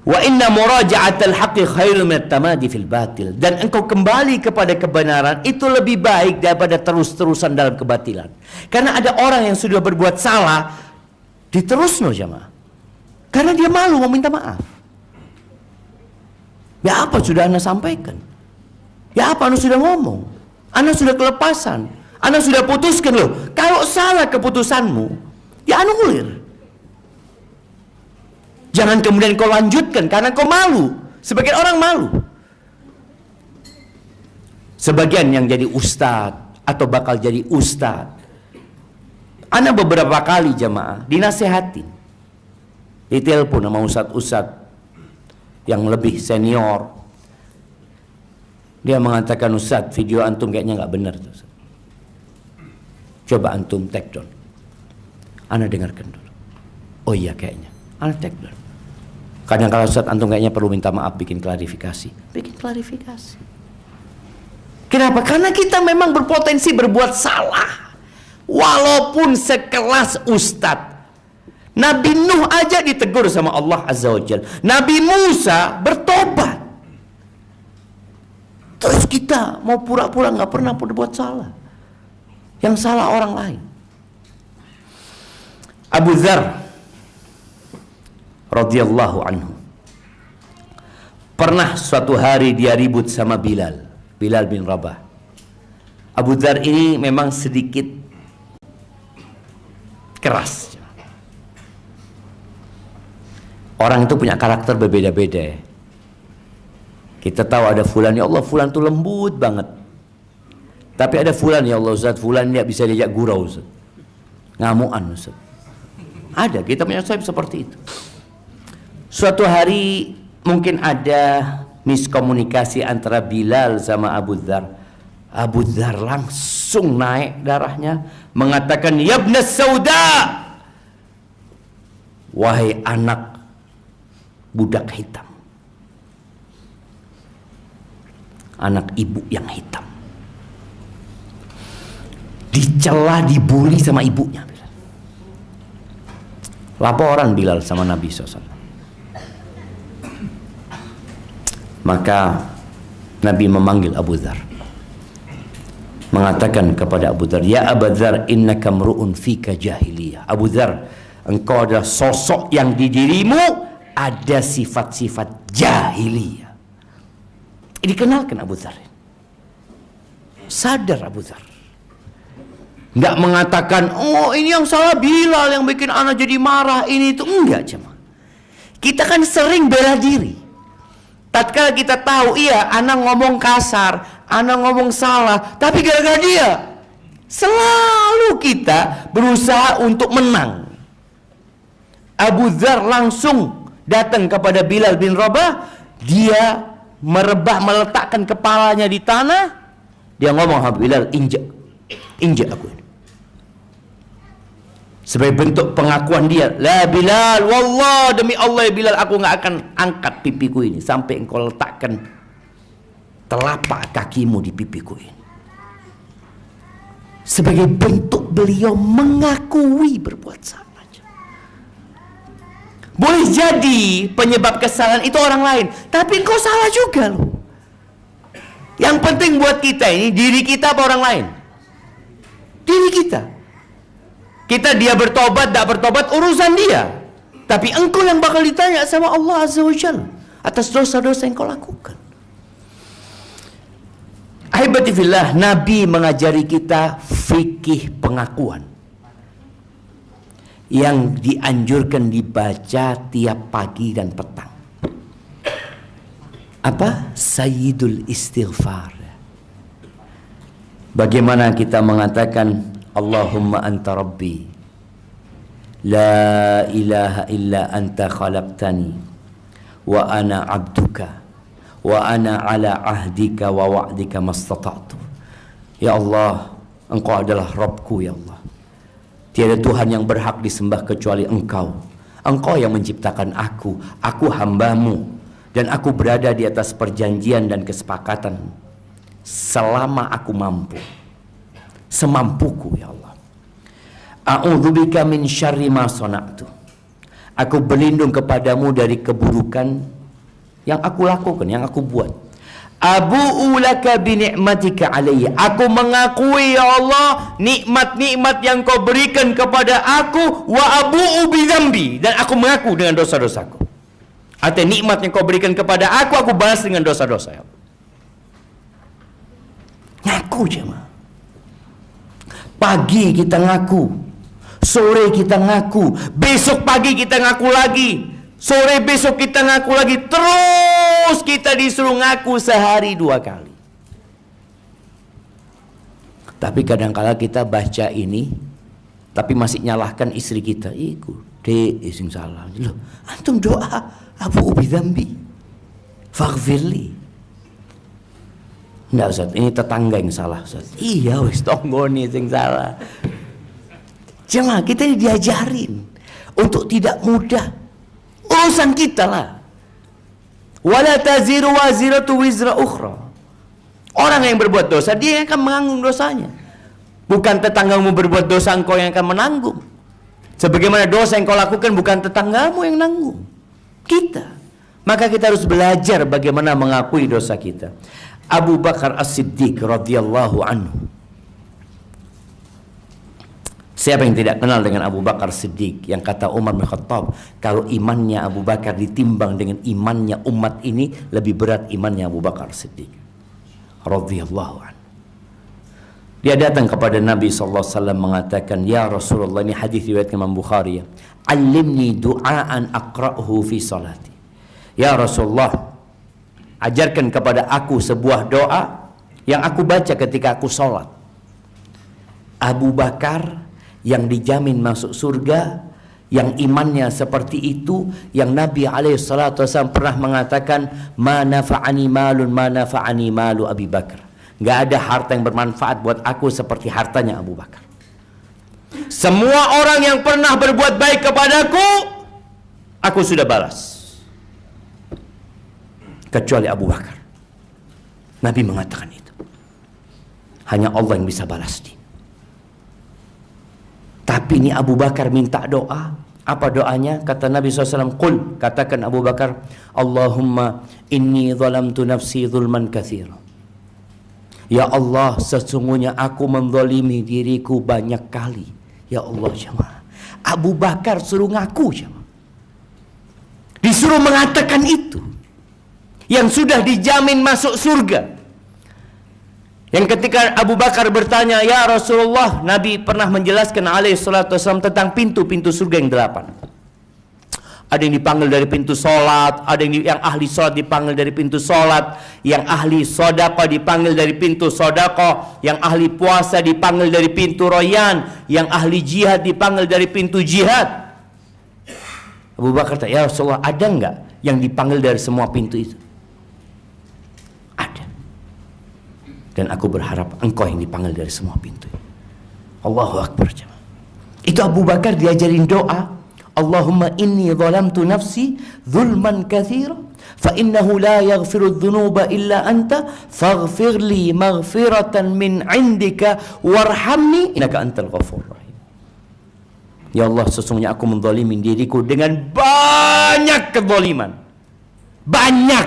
Wa inna muraja'atal haqqi khairun minat tamadi fil batil. Dan engkau kembali kepada kebenaran itu lebih baik daripada terus-terusan dalam kebatilan. Karena ada orang yang sudah berbuat salah, diterusno jemaah. Karena dia malu mau minta maaf. Ya apa sudah Anda sampaikan? Ya apa Anda sudah ngomong? Anda sudah kelepasan. Anda sudah putuskan loh. Kalau salah keputusanmu, ya anulir. Jangan kemudian kau lanjutkan karena kau malu. Sebagian orang malu. Sebagian yang jadi ustadz atau bakal jadi ustadz, ana beberapa kali jemaah dinasehatin, ditelepon sama ustadz-ustadz yang lebih senior. Dia mengatakan, Ustadz, video antum kayaknya nggak benar tuh. Coba antum take down. Ana dengarkan dulu. Oh iya kayaknya. Ana take down. Kadang kalau Ustadz antum kayaknya perlu minta maaf, bikin klarifikasi. Bikin klarifikasi. Kenapa? Karena kita memang berpotensi berbuat salah. Walaupun sekelas Ustadz. Nabi Nuh aja ditegur sama Allah Azza wa Jalla. Nabi Musa bertobat. Terus kita mau pura-pura nggak pernah berbuat salah. Yang salah orang lain. Abu Dzar radhiyallahu anhu pernah suatu hari dia ribut sama Bilal bin Rabah. Abu Dzar ini memang sedikit keras. Orang itu punya karakter berbeda-beda ya. Kita tahu ada fulan, ya Allah fulan itu lembut banget. Tapi ada fulan, ya Allah Ustaz, fulan dia bisa diajak gurau Ustaz. Ngamuan Ustaz. Ada, kita punya sahib seperti itu. Suatu hari mungkin ada miskomunikasi antara Bilal sama Abu Dzar. Abu Dzar langsung naik darahnya, mengatakan, ya ibna sauda, wahai anak budak hitam, anak ibu yang hitam. Dicela, dibully sama ibunya. Laporan Bilal sama Nabi SAW. Maka Nabi memanggil Abu Dzar. mengatakan kepada Abu Dzar, "Ya Abu Dzar, innaka mru'un fika jahiliyah." Abu Dzar, engkau adalah sosok yang di dirimu ada sifat-sifat jahiliyah. Dikenalkan Abu Dzar. Sadar Abu Dzar. Enggak mengatakan, "Oh, ini yang salah Bilal yang bikin ana jadi marah ini itu." Enggak, jemaah. Kita kan sering bela diri. Tatkala kita tahu, iya, ana ngomong kasar, ana ngomong salah, tapi gara-gara dia, selalu kita berusaha untuk menang. Abu Dzar langsung datang kepada Bilal bin Rabah, dia meletakkan kepalanya di tanah, dia ngomong, "Bilal, injak aku ini." Sebagai bentuk pengakuan dia, "La Bilal, wallah, demi Allah ya Bilal, aku nggak akan angkat pipiku ini sampai engkau letakkan telapak kakimu di pipiku ini." Sebagai bentuk beliau mengakui berbuat salah. Boleh jadi penyebab kesalahan itu orang lain, tapi engkau salah juga loh. Yang penting buat kita ini, diri kita apa orang lain? Diri kita. Dia bertobat, tak bertobat, urusan dia. Tapi engkau yang bakal ditanya sama Allah Azza wa Jalla atas dosa-dosa yang kau lakukan. Ahibati fillah, Nabi mengajari kita fikih pengakuan yang dianjurkan dibaca tiap pagi dan petang. Apa? Sayyidul istighfar. Bagaimana kita mengatakan, Allahumma anta rabbi, la ilaha illa anta khalaqtani, wa ana abduka, wa ana ala ahdika wa wa'dika mastata'tu. Ya Allah, engkau adalah Rabbku ya Allah. Tiada Tuhan yang berhak disembah kecuali engkau. Engkau yang menciptakan aku hambamu, dan aku berada di atas perjanjian dan kesepakatan selama aku mampu, semampuku ya Allah. A'udzubika min syarri ma sana'tu. Aku berlindung kepadamu dari keburukan yang aku lakukan, yang aku buat. Abu'u laka bi ni'matika alayya. Aku mengakui ya Allah nikmat-nikmat yang kau berikan kepada aku, wa abu'u bi dzambi, dan aku mengaku dengan dosa-dosaku. Artinya nikmat yang kau berikan kepada aku balas dengan dosa-dosa ya Allah. Ngaku jemaah. Pagi kita ngaku, sore kita ngaku, besok pagi kita ngaku lagi, sore besok kita ngaku lagi, terus kita disuruh ngaku sehari 2 kali. Tapi kadang-kala kita baca ini, tapi masih nyalahkan istri kita. Iku dek sing salah. Loh, antum doa abu bidzambi faghfirli. Enggak Ustaz, ini tetangga yang salah Ustaz. Iya wis tonggone sing salah. Jemaah, kita diajarin untuk tidak mudah. Urusan kita lah. Wala taziru waziratu wizra ukhra. Orang yang berbuat dosa, dia yang akan menanggung dosanya. Bukan tetanggamu berbuat dosa, engkau yang akan menanggung. Sebagaimana dosa yang kau lakukan, bukan tetanggamu yang nanggung, kita. Maka kita harus belajar bagaimana mengakui dosa kita. Abu Bakar As-Siddiq radhiyallahu anhu. Siapa yang tidak kenal dengan Abu Bakar Siddiq? Yang kata Umar bin Khattab, kalau imannya Abu Bakar ditimbang dengan imannya umat ini, lebih berat imannya Abu Bakar Siddiq radhiyallahu anhu. Dia datang kepada Nabi SAW mengatakan, "Ya Rasulullah," ini hadis riwayat Imam Bukhari ya, "Allimni du'aan aqra'uhu fi salati." Ya Rasulullah, ajarkan kepada aku sebuah doa yang aku baca ketika aku sholat. Abu Bakar yang dijamin masuk surga, yang imannya seperti itu, yang Nabi SAW pernah mengatakan, "Ma nafa'ani malun, ma nafa'ani malu Abi Bakar." Gak ada harta yang bermanfaat buat aku seperti hartanya Abu Bakar. Semua orang yang pernah berbuat baik kepadaku, aku sudah balas, kecuali Abu Bakar. Nabi mengatakan itu. Hanya Allah yang bisa balas dia. Tapi ini Abu Bakar minta doa. Apa doanya? Kata Nabi SAW, "Qul," katakan Abu Bakar, "Allahumma inni zalamtu nafsi zulman katsira." Ya Allah, sesungguhnya aku menzalimi diriku banyak kali. Ya Allah, jemaah. Abu Bakar suruh ngaku, jemaah. Disuruh mengatakan itu. Yang sudah dijamin masuk surga. Yang ketika Abu Bakar bertanya, ya Rasulullah, Nabi pernah menjelaskan alaihi salatu wasallam tentang pintu-pintu surga yang 8. Ada yang dipanggil dari pintu sholat, ada yang ahli sholat dipanggil dari pintu sholat, yang ahli sodaqah dipanggil dari pintu sodaqah, yang ahli puasa dipanggil dari pintu royan, yang ahli jihad dipanggil dari pintu jihad. Abu Bakar tanya, ya Rasulullah, ada enggak yang dipanggil dari semua pintu itu? Ada. Dan aku berharap engkau yang dipanggil dari semua pintu. Allahu Akbar. Itu Abu Bakar diajarin doa. Allahumma inni zalamtu nafsi zulman katsira fa innahu la yaghfiru dzunuba illa anta faghfir li maghfiratan min indika warhamni innaka antal ghafurur rahim. Ya Allah, sesungguhnya aku menzalimi diriku dengan banyak kezaliman. Banyak.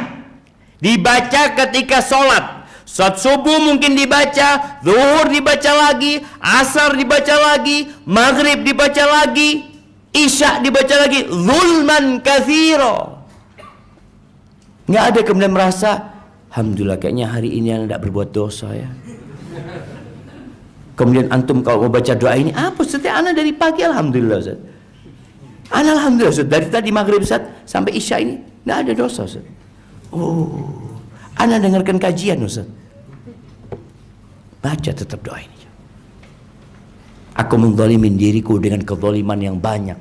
Dibaca ketika sholat. Saat subuh mungkin dibaca, zuhur dibaca lagi, asar dibaca lagi, maghrib dibaca lagi, isya dibaca lagi, zulman katsira. Nggak ada kemudian merasa, alhamdulillah kayaknya hari ini anda tidak berbuat dosa ya. Kemudian antum kalau mau baca doa ini, apa setiap anak dari pagi alhamdulillah Ustaz. Anak alhamdulillah Ustaz, dari tadi maghrib Ustaz sampai isya ini nggak ada dosa Ustaz. Oh, anak dengarkan kajian Ustaz. Baca tetap doa ini. Aku menzalimin diriku dengan kezaliman yang banyak,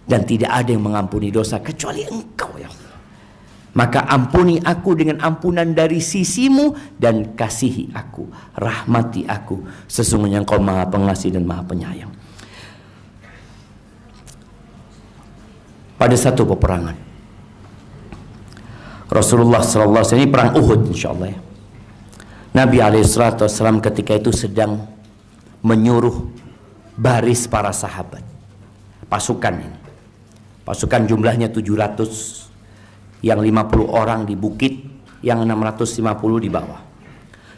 dan tidak ada yang mengampuni dosa kecuali engkau ya Allah. Maka ampuni aku dengan ampunan dari sisimu, dan kasihi aku, rahmati aku, sesungguhnya engkau maha pengasih dan maha penyayang. Pada satu peperangan Rasulullah SAW, ini perang Uhud insyaallah ya, Nabi SAW ketika itu sedang menyuruh baris para sahabat, pasukan ini, pasukan jumlahnya 700, yang 50 orang di bukit, yang 650 di bawah.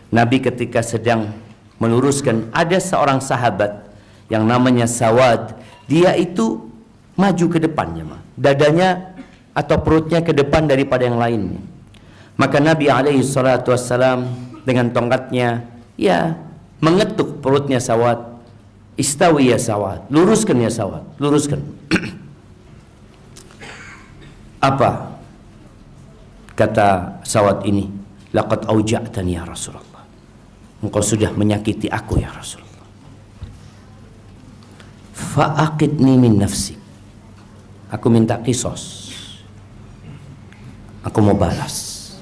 Nabi ketika sedang meluruskan, ada seorang sahabat yang namanya Sawad, dia itu maju ke depannya, dadanya atau perutnya ke depan daripada yang lainnya. Maka Nabi SAW dengan tongkatnya ya mengetuk perutnya Sawad. Istawi ya Sawad, luruskan ya Sawad, luruskan. Apa kata Sawad ini? Laqad auja'tani ya Rasulullah, engkau sudah menyakiti aku ya Rasulullah. Fa'aqidni min nafsi, aku minta kisos, aku mau balas.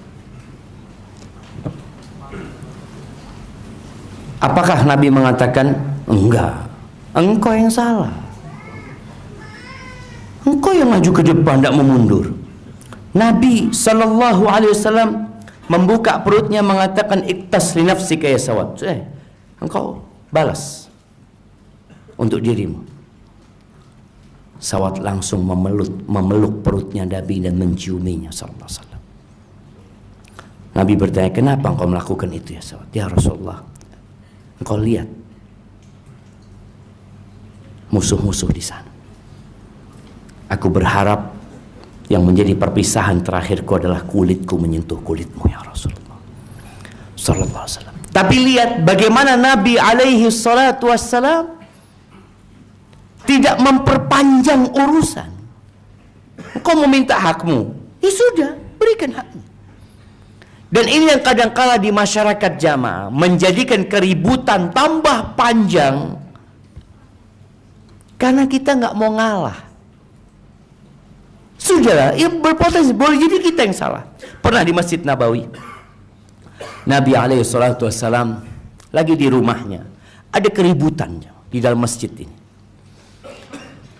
Apakah Nabi mengatakan enggak, engkau yang salah, engkau yang maju ke depan, tidak memundur? Nabi SAW membuka perutnya mengatakan iktas li nafsika ya Sawad, engkau balas untuk dirimu. Sawad langsung memeluk perutnya Nabi dan menciuminya SAW. Nabi bertanya, kenapa engkau melakukan itu ya Sawad? Ya Rasulullah, engkau lihat musuh-musuh di sana. Aku berharap yang menjadi perpisahan terakhirku adalah kulitku menyentuh kulitmu ya Rasulullah sallallahu alaihi wasallam. Tapi lihat bagaimana Nabi alaihi salatu wassalam tidak memperpanjang urusan. Engkau meminta hakmu, ya sudah, berikan hakmu. Dan ini yang kadang-kala di masyarakat jamaah menjadikan keributan tambah panjang, karena kita nggak mau ngalah. Sudahlah, ya berpotensi boleh jadi kita yang salah. Pernah di Masjid Nabawi, Nabi SAW lagi di rumahnya, ada keributan di dalam masjid ini.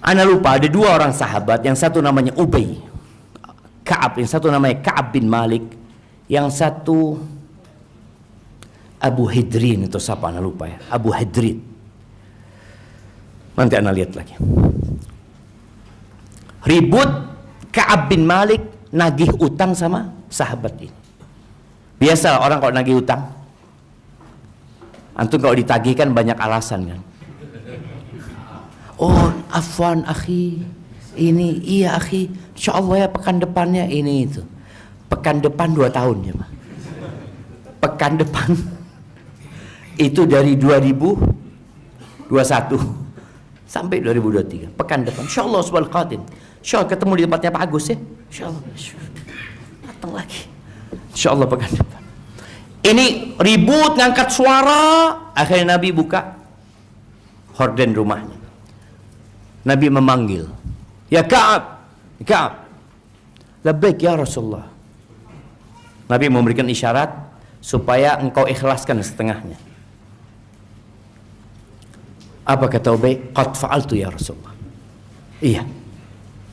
Ana lupa, ada dua orang sahabat, yang satu namanya Ubay Ka'ab, yang satu namanya Ka'ab bin Malik, yang satu Abu Hidrin, itu siapa ana lupa ya, Abu Hidrin. Nanti ana lihat lagi. Ribut, Ka'ab bin Malik nagih utang sama sahabat ini. Biasa orang kalau nagih utang, Antum kalau ditagihkan banyak alasan kan. Oh, afwan akhi, ini iya akhi, insyaallah ya pekan depannya ini itu. Pekan depan 2 tahun ya Pak. Pekan depan itu dari 2021 sampai 2023. Pekan depan insyaallah subhanahu qadim. Insyaallah ketemu di tempatnya Pak Agus ya. Insyaallah. Datang lagi. Insyaallah pekan depan. Ini ribut ngangkat suara, akhirnya Nabi buka horden rumahnya. Nabi memanggil, "Ya Ka'ab, Ka'ab." "Labbaik ya Rasulullah." Nabi memberikan isyarat supaya engkau ikhlaskan setengahnya. Apa kata Ubay? "Qad fa'altu ya Rasulullah." Iya.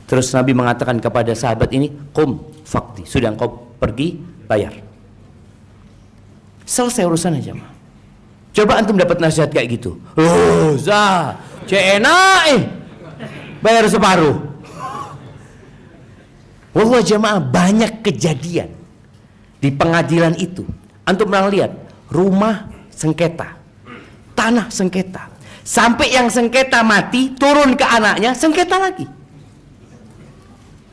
Terus Nabi mengatakan kepada sahabat ini, "Qum faqdi." Sudah engkau pergi bayar. Selesai urusan aja mah. Coba antum dapat nasihat kayak gitu. Oh, bayar separuh. Wallah jamaah, banyak kejadian di pengadilan itu. Antum pernah lihat rumah sengketa, tanah sengketa, sampai yang sengketa mati turun ke anaknya sengketa lagi.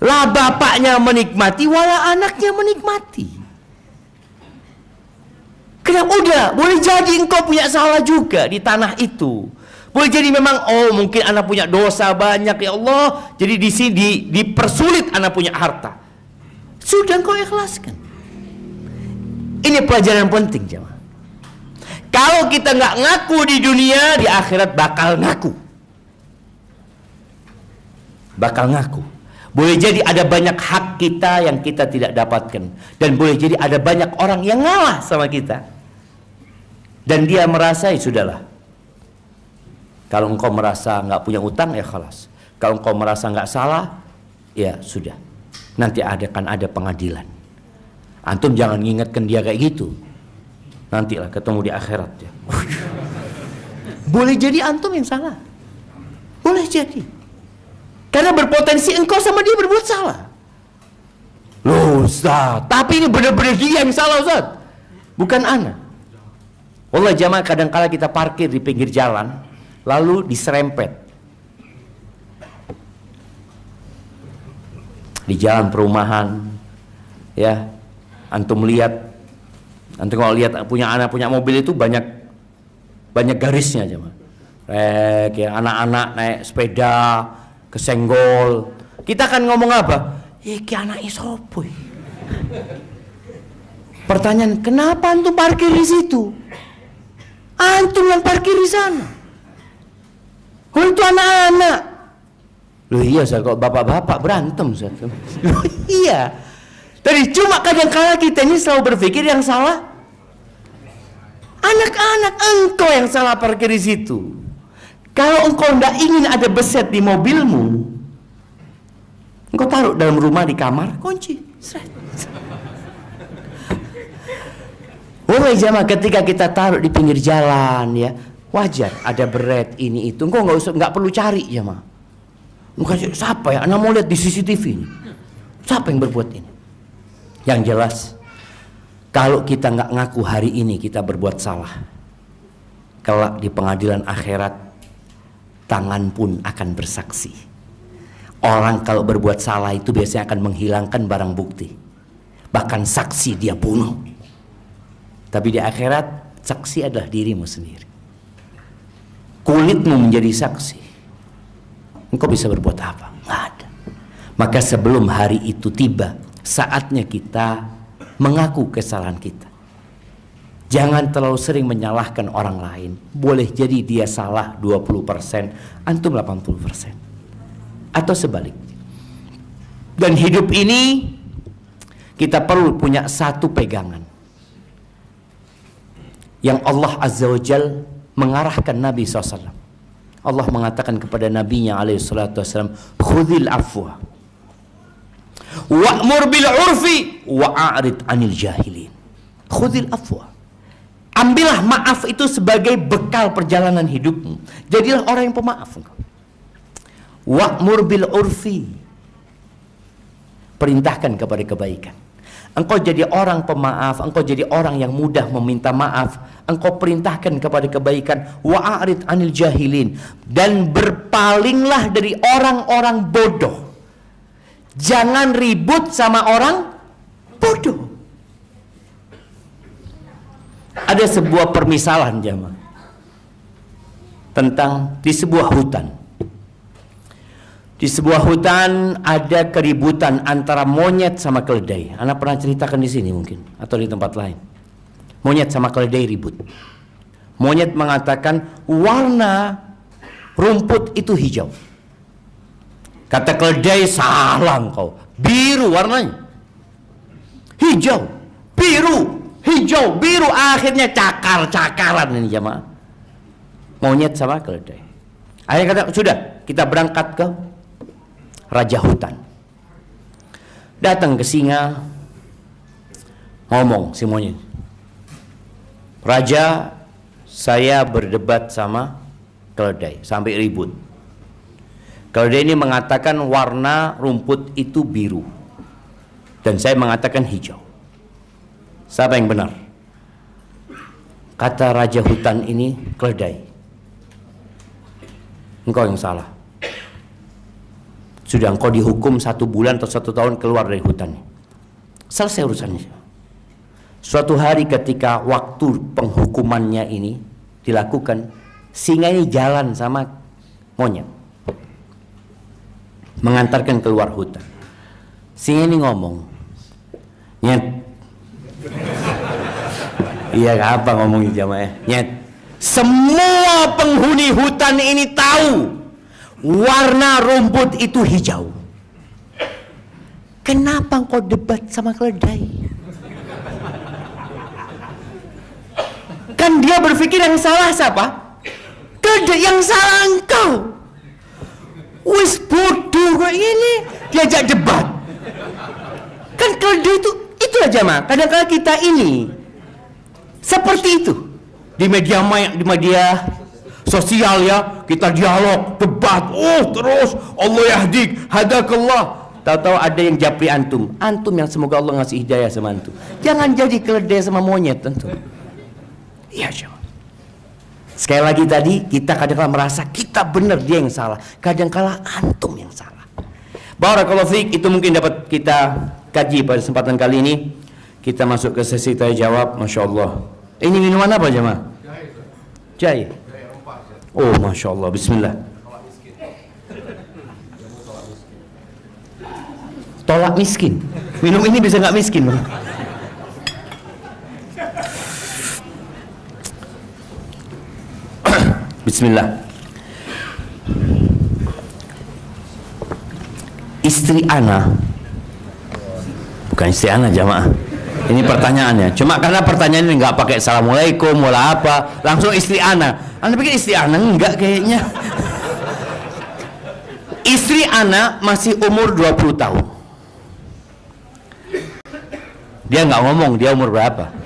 Lah bapaknya menikmati, wala anaknya menikmati. Kenapa? Udah, boleh jadi engkau punya salah juga di tanah itu. Boleh jadi memang, oh mungkin anak punya dosa banyak ya Allah, jadi di sini dipersulit anak punya harta. Sudah engkau ikhlaskan. Ini pelajaran penting jemaah. Kalau kita nggak ngaku di dunia, di akhirat bakal ngaku. Bakal ngaku. Boleh jadi ada banyak hak kita yang kita tidak dapatkan, dan boleh jadi ada banyak orang yang ngalah sama kita. Dan dia merasa, ya sudahlah. Kalau engkau merasa nggak punya utang, ya khalas. Kalau engkau merasa nggak salah, ya sudah. Nanti akan ada pengadilan. Antum jangan ngingetkan dia kayak gitu. Nantilah ketemu di akhirat ya. Boleh jadi antum yang salah. Boleh jadi. Karena berpotensi engkau sama dia berbuat salah. Loh Ustaz, tapi ini benar-benar dia yang salah Ustaz, bukan ana. Wallah jamaah, kadang-kala kita parkir di pinggir jalan, lalu diserempet di jalan perumahan, ya. Antum lihat, antum kalau lihat punya anak punya mobil itu banyak garisnya jamaah. Ya anak-anak naik sepeda kesenggol. Kita akan ngomong apa? Iki anak isopo. Pertanyaan, kenapa antum parkir di situ? Antum yang parkir di sana. Untuk anak-anak. Loh iya Ustaz, kok bapak-bapak berantem Ustaz? Loh iya. Tadi cuma kadang-kala kita ini selalu berpikir yang salah anak-anak, engkau yang salah parkir di situ. Kalau engkau tidak ingin ada beset di mobilmu, engkau taruh dalam rumah di kamar, kunci. Wahai jamaah, ketika kita taruh di pinggir jalan ya, wajar ada beret ini itu. Engkau nggak perlu cari jamaah. Engkau siapa ya? Anak mau lihat di CCTV ini. Siapa yang berbuat ini? Yang jelas, kalau kita nggak ngaku hari ini kita berbuat salah, kelak di pengadilan akhirat tangan pun akan bersaksi. Orang kalau berbuat salah itu biasanya akan menghilangkan barang bukti, bahkan saksi dia bunuh. Tapi di akhirat saksi adalah dirimu sendiri. Kulitmu menjadi saksi. Engkau bisa berbuat apa? Nggak ada. Maka sebelum hari itu tiba, saatnya kita mengaku kesalahan kita. Jangan terlalu sering menyalahkan orang lain. Boleh jadi dia salah 20%, antum 80%. Atau sebaliknya. Dan hidup ini kita perlu punya satu pegangan yang Allah Azza wa Jal mengarahkan Nabi SAW. Allah mengatakan kepada Nabinya SAW, khudhil afwa wa'mur bil urfi wa'arid anil jahilin. Khudhil afwa, ambillah maaf itu sebagai bekal perjalanan hidupmu. Jadilah orang yang pemaaf. Wa'mur bil urfi, perintahkan kepada kebaikan. engkau jadi orang pemaaf, engkau jadi orang yang mudah meminta maaf, engkau perintahkan kepada kebaikan, wa'arid anil jahilin, dan berpalinglah dari orang-orang bodoh. Jangan ribut sama orang bodoh. Ada sebuah permisalan jamaah tentang di sebuah hutan. Di sebuah hutan ada keributan antara monyet sama keledai. Anak pernah ceritakan di sini mungkin atau di tempat lain. Monyet sama keledai ribut. Monyet mengatakan warna rumput itu hijau. Kata keledai, salah engkau. Biru warnanya. Hijau, biru, hijau, biru. Akhirnya cakar-cakaran ini jamaah. Monyet sama keledai. Akhirnya kata, sudah kita berangkat ke raja hutan. Datang ke singa, ngomong si monyet, raja, saya berdebat sama keledai sampai ribut. Keledai ini mengatakan warna rumput itu biru dan saya mengatakan hijau. Siapa yang benar? Kata raja hutan ini, keledai, engkau yang salah. Sudah engkau dihukum 1 bulan atau 1 tahun keluar dari hutan. Selesai urusannya. Suatu hari ketika waktu penghukumannya ini dilakukan, singa ini jalan sama monyet, mengantarkan keluar hutan. Singa ini ngomong, nyet. Iya apa ngomongnya jamaah? Nyet. Semua penghuni hutan ini tahu warna rumput itu hijau. Kenapa engkau debat sama keledai? Kan dia berpikir yang salah siapa? Keledai. Yang salah engkau. Wis bodoh kayak ini diajak debat. Kan keledai itu aja mah. Kadang-kadang kita ini seperti itu di media sosial ya, kita dialog, debat, terus Allah yahdik, hadakallah. Tahu-tahu ada yang japri antum yang semoga Allah ngasih hidayah sama antum. Jangan jadi keledai sama monyet tentu. Iya jemaah. Sekali lagi tadi, kita kadang-kala merasa kita benar, dia yang salah. Kadang-kala antum yang salah. Barakallahu fiik, itu mungkin dapat kita kaji pada kesempatan kali ini. Kita masuk ke sesi tanya jawab. Masya Allah. Ini minuman apa jemaah? Jahe. Oh, Masya Allah, bismillah. Tolak miskin. Minum ini bisa nggak miskin, Bang? Bismillah. Istri ana, bukan istri ana jamaah. Ini pertanyaannya. Cuma karena pertanyaannya nggak pakai assalamualaikum wala apa, langsung istri ana. Anda pikir istri ana? Enggak kayaknya. Istri ana masih umur 20 tahun. Dia nggak ngomong dia umur berapa.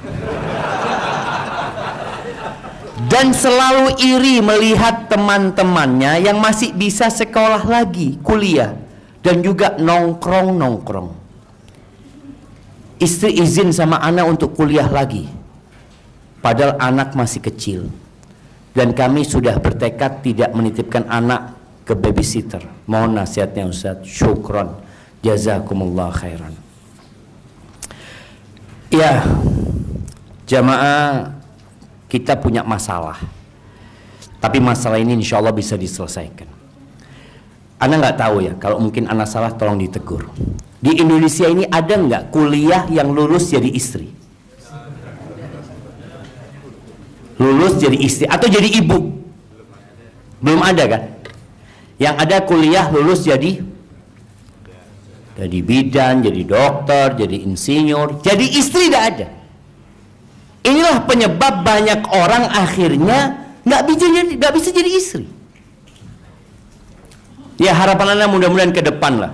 Dan selalu iri melihat teman-temannya yang masih bisa sekolah lagi, kuliah, dan juga nongkrong-nongkrong. Istri izin sama anak untuk kuliah lagi, padahal anak masih kecil. Dan kami sudah bertekad tidak menitipkan anak ke babysitter. Mohon nasihatnya Ustaz. Syukron, jazakumullah khairan. Ya, jamaah, kita punya masalah, tapi masalah ini insya Allah bisa diselesaikan. Anda nggak tahu ya, kalau mungkin anak salah tolong ditegur. Di Indonesia ini ada nggak kuliah yang lulus jadi istri? Lulus jadi istri atau jadi ibu? Belum ada kan? Yang ada kuliah lulus jadi bidan, jadi dokter, jadi insinyur, jadi istri tidak ada. Inilah penyebab banyak orang akhirnya nggak bisa jadi istri. Ya harapan Anda mudah-mudahan ke depan lah.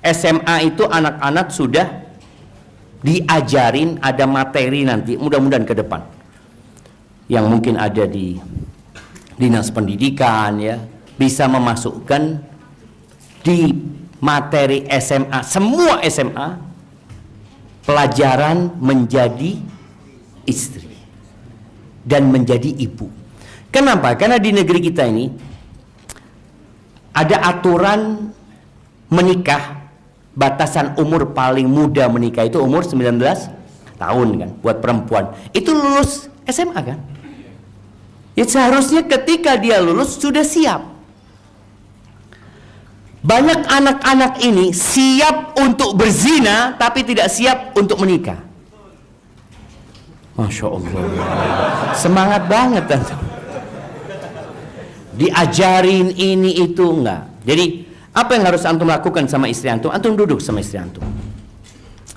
SMA itu anak-anak sudah diajarin, ada materi nanti mudah-mudahan ke depan. Yang mungkin ada di dinas pendidikan ya, bisa memasukkan di materi SMA, semua SMA, pelajaran menjadi istri dan menjadi ibu. Kenapa? Karena di negeri kita ini ada aturan menikah, batasan umur paling muda menikah itu umur 19 tahun kan, buat perempuan. Itu lulus SMA kan? Ya seharusnya ketika dia lulus sudah siap. Banyak anak-anak ini siap untuk berzina tapi tidak siap untuk menikah. Masya Allah, semangat banget tentu. Diajarin ini itu enggak. Jadi apa yang harus antum lakukan sama istri antum? Antum duduk sama istri antum,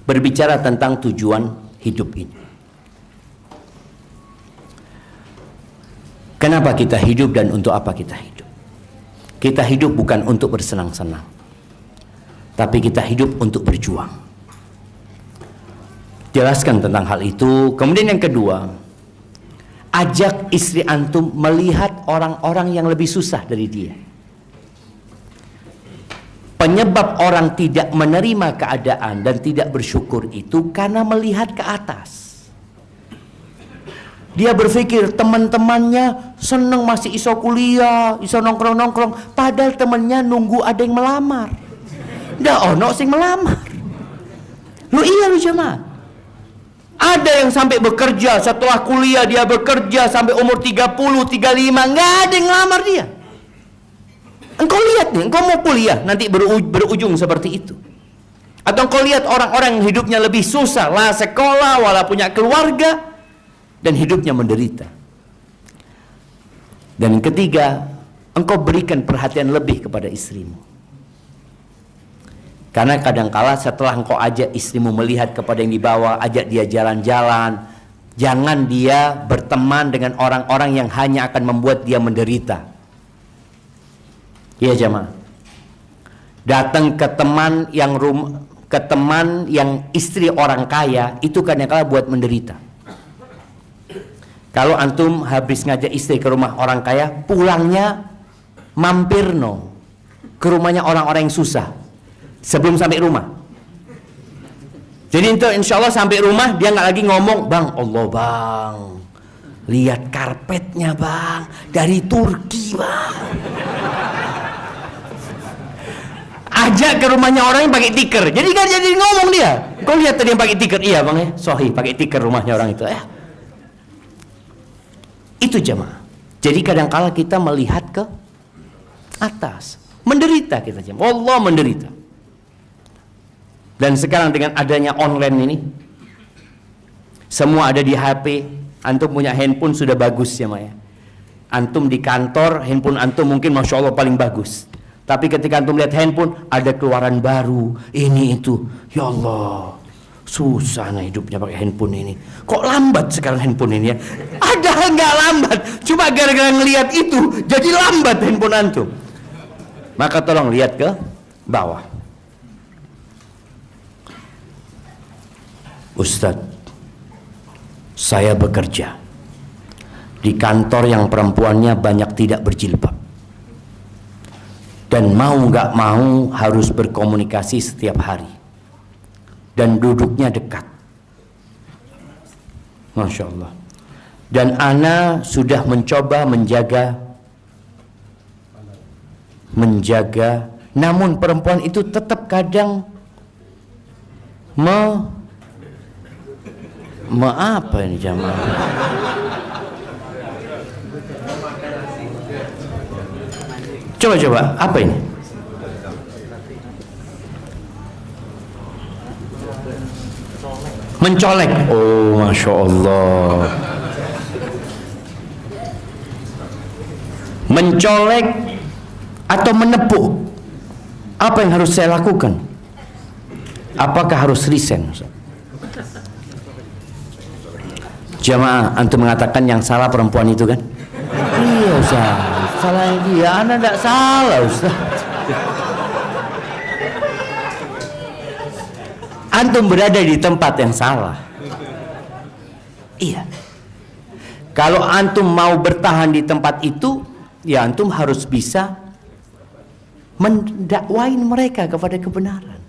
berbicara tentang tujuan hidup ini. Kenapa kita hidup dan untuk apa kita hidup? Kita hidup bukan untuk bersenang-senang, tapi kita hidup untuk berjuang. Jelaskan tentang hal itu. Kemudian yang kedua, ajak istri antum melihat orang-orang yang lebih susah dari dia. Penyebab orang tidak menerima keadaan dan tidak bersyukur itu karena melihat ke atas. Dia berpikir teman-temannya seneng masih iso kuliah, iso nongkrong-nongkrong, padahal temannya nunggu ada yang melamar. Ndak ono sing melamar. Lu iya lu jemaah. Ada yang sampai bekerja setelah kuliah, dia bekerja sampai umur 30, 35, nggak ada yang melamar dia. Engkau lihat nih, engkau mau kuliah nanti berujung seperti itu. Atau engkau lihat orang-orang yang hidupnya lebih susah, lah sekolah, wala punya keluarga, dan hidupnya menderita. Dan yang ketiga, engkau berikan perhatian lebih kepada istrimu. Karena kadangkala setelah engkau ajak istrimu melihat kepada yang dibawa, ajak dia jalan-jalan, jangan dia berteman dengan orang-orang yang hanya akan membuat dia menderita. Iya jemaah. Datang ke teman yang istri orang kaya itu kadangkala buat menderita. Kalau antum habis ngajak istri ke rumah orang kaya, pulangnya mampir ke rumahnya orang-orang yang susah sebelum sampai rumah. Jadi itu insya Allah sampai rumah dia nggak lagi ngomong, bang, Allah bang, lihat karpetnya bang, dari Turki bang. Ajak ke rumahnya orang yang pakai tikar. Jadi kan jadi ngomong dia. Kau lihat tadi yang pakai tikar, iya bang ya, sohi pakai tikar rumahnya orang itu. Itu jemaah. Jadi kadangkala kita melihat ke atas, menderita kita jemaah. Allah menderita. Dan sekarang dengan adanya online ini, semua ada di HP. Antum punya handphone sudah bagus jemaah ya. Antum di kantor, handphone antum mungkin masya Allah paling bagus. Tapi ketika antum lihat handphone, ada keluaran baru, ini itu, ya Allah. Susah nah hidupnya pakai handphone ini. Kok lambat sekarang handphone ini ya? Ada nggak lambat, cuma gara-gara ngelihat itu jadi lambat handphone antum. Maka tolong lihat ke bawah. Ustadz, saya bekerja di kantor yang perempuannya banyak tidak berjilbab, dan mau nggak mau harus berkomunikasi setiap hari. Dan duduknya dekat. Masya Allah. Dan ana sudah mencoba menjaga, namun perempuan itu tetap kadang apa ini jamaah? Coba apa ini? Mencolek. Oh masya Allah. Mencolek atau menepuk. Apa yang harus saya lakukan? Apakah harus resign? Jamaah, antum mengatakan yang salah perempuan itu kan? Iya Ustaz, salah dia. Anda tidak salah Ustaz. Antum berada di tempat yang salah. Iya. Kalau antum mau bertahan di tempat itu, ya antum harus bisa mendakwain mereka kepada kebenaran.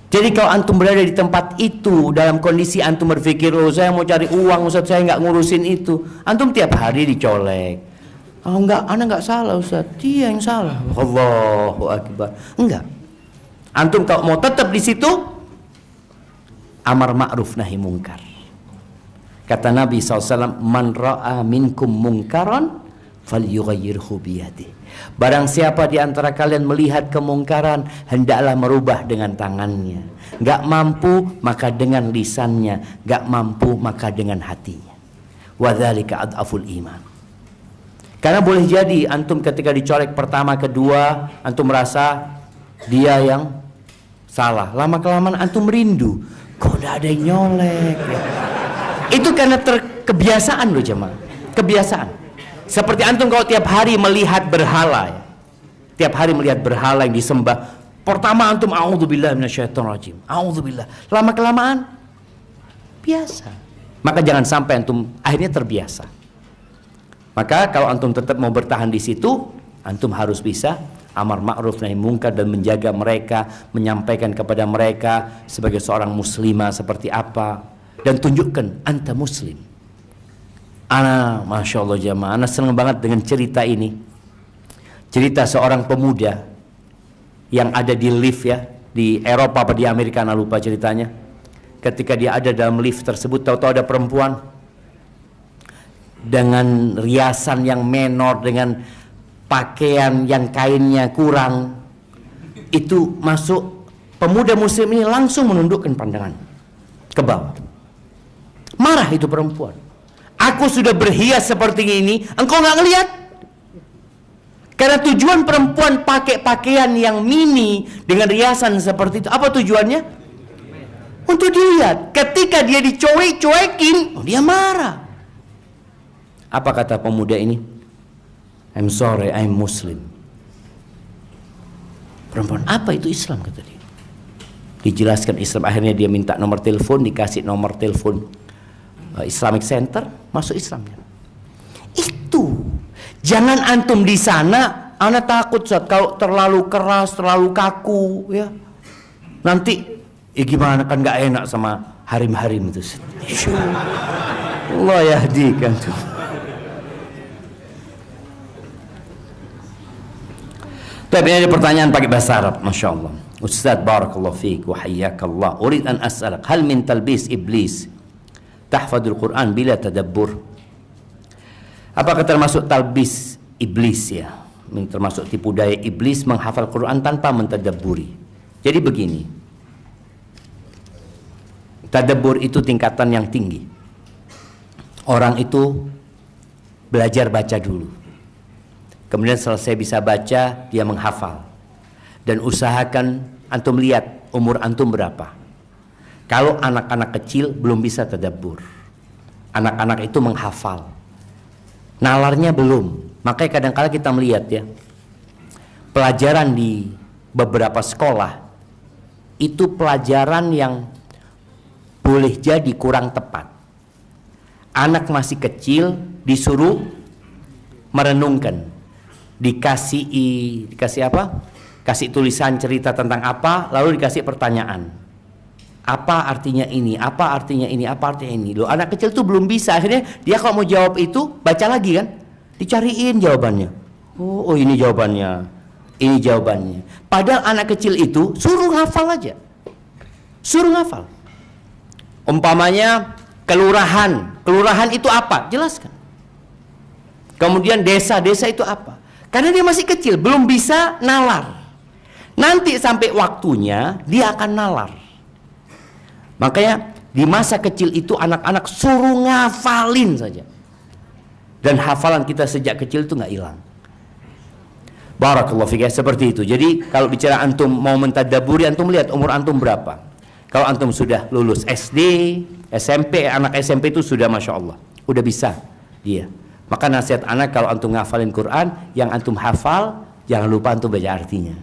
Jadi kalau antum berada di tempat itu dalam kondisi antum berpikir, oh saya mau cari uang Ustaz, saya nggak ngurusin itu, antum tiap hari dicolek. Oh enggak, anak nggak salah Ustaz, dia yang salah. Allahu Akbar. Enggak. Antum kalau mau tetap di situ, amar ma'ruf nahi mungkar. Kata Nabi SAW, man ra'a minkum mungkaran falyughayyirhu biyadihi. Barang siapa di antara kalian melihat kemungkaran, hendaklah merubah dengan tangannya. Gak mampu, maka dengan lisannya. Gak mampu, maka dengan hatinya. Wa dzalika adhaful iman. Karena boleh jadi antum ketika dicorek pertama, kedua, antum merasa dia yang salah. Lama-kelamaan antum rindu, kok gak ada yang nyolek ya? Itu karena kebiasaan loh jemaah. Kebiasaan. Seperti antum kalau tiap hari melihat berhala ya. Tiap hari melihat berhala yang disembah, pertama antum a'udzubillah minasyaitonirrajim, a'udzubillah. Lama-kelamaan biasa. Maka jangan sampai antum akhirnya terbiasa. Maka kalau antum tetap mau bertahan di situ, antum harus bisa amar ma'ruf nahi mungkar dan menjaga mereka, menyampaikan kepada mereka sebagai seorang muslimah seperti apa, dan tunjukkan anta muslim. Ana, masya Allah jamaah, ana senang banget dengan cerita ini. Cerita seorang pemuda yang ada di lift ya, di Eropa apa di Amerika, ana lupa ceritanya. Ketika dia ada dalam lift tersebut, tahu-tahu ada perempuan dengan riasan yang menor, dengan pakaian yang kainnya kurang. Itu masuk, pemuda muslim ini langsung menundukkan pandangan ke bawah. Marah itu perempuan. Aku sudah berhias seperti ini, engkau nggak ngelihat? Karena tujuan perempuan pakai pakaian yang mini dengan riasan seperti itu, apa tujuannya? Untuk dilihat. Ketika dia dicuekin, oh dia marah. Apa kata pemuda ini? I'm sorry, I'm Muslim. Perempuan, apa itu Islam kata dia? Dijelaskan Islam, akhirnya dia minta nomor telepon, dikasih nomor telepon Islamic Center, masuk Islamnya. Itu. Jangan antum di sana, ana takut saat kalau terlalu keras, terlalu kaku, ya. Nanti, gimana kan nggak enak sama harim-harim itu. Allah yahdikan tuh. Tapi ini ada pertanyaan pakai bahasa Arab, masya Allah. Ustaz, barakallahu fiik wa hayyakallah. Urid an as'alak, hal min talbis iblis tahfadul Quran bila tadabbur? Apakah termasuk talbis iblis ya? Termasuk tipu daya iblis menghafal Quran tanpa mentadabburi. Jadi begini, tadabbur itu tingkatan yang tinggi. Orang itu belajar baca dulu, kemudian selesai bisa baca, dia menghafal. Dan usahakan antum lihat umur antum berapa. Kalau anak-anak kecil belum bisa tadabbur, anak-anak itu menghafal, nalarnya belum. Makanya kadang-kala kita melihat ya, pelajaran di beberapa sekolah itu pelajaran yang boleh jadi kurang tepat. Anak masih kecil disuruh merenungkan, dikasih apa? Kasih tulisan cerita tentang apa, lalu dikasih pertanyaan. Apa artinya ini? Apa artinya ini? Apa artinya ini? Loh, anak kecil tuh belum bisa. Akhirnya dia kalau mau jawab itu, baca lagi kan? Dicariin jawabannya. Oh ini jawabannya. Ini jawabannya. Padahal anak kecil itu suruh ngafal aja. Suruh ngafal. Umpamanya kelurahan. Kelurahan itu apa? Jelaskan. Kemudian desa. Desa itu apa? Karena dia masih kecil, belum bisa nalar. Nanti sampai waktunya dia akan nalar. Makanya di masa kecil itu anak-anak suruh ngafalin saja. Dan hafalan kita sejak kecil itu nggak hilang. Barakallahu fiik, seperti itu. Jadi kalau bicara antum mau mentadabburi, antum lihat umur antum berapa. Kalau antum sudah lulus SD, SMP, anak SMP itu sudah masya Allah, udah bisa dia. Maka nasihat anak kalau antum ngafalin Quran, yang antum hafal jangan lupa antum baca artinya.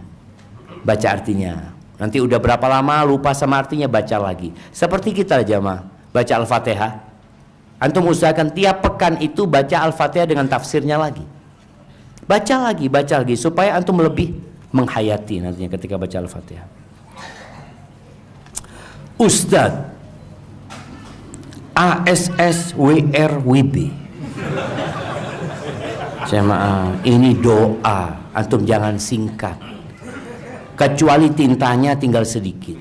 Baca artinya. Nanti udah berapa lama lupa sama artinya, baca lagi. Seperti kita jamaah baca Al-Fatihah. Antum usahakan tiap pekan itu baca Al-Fatihah dengan tafsirnya lagi. Baca lagi supaya antum lebih menghayati nantinya ketika baca Al-Fatihah. Ustadz, ASSWRWB. Jamaah, ini doa, antum jangan singkat. Kecuali tintanya tinggal sedikit.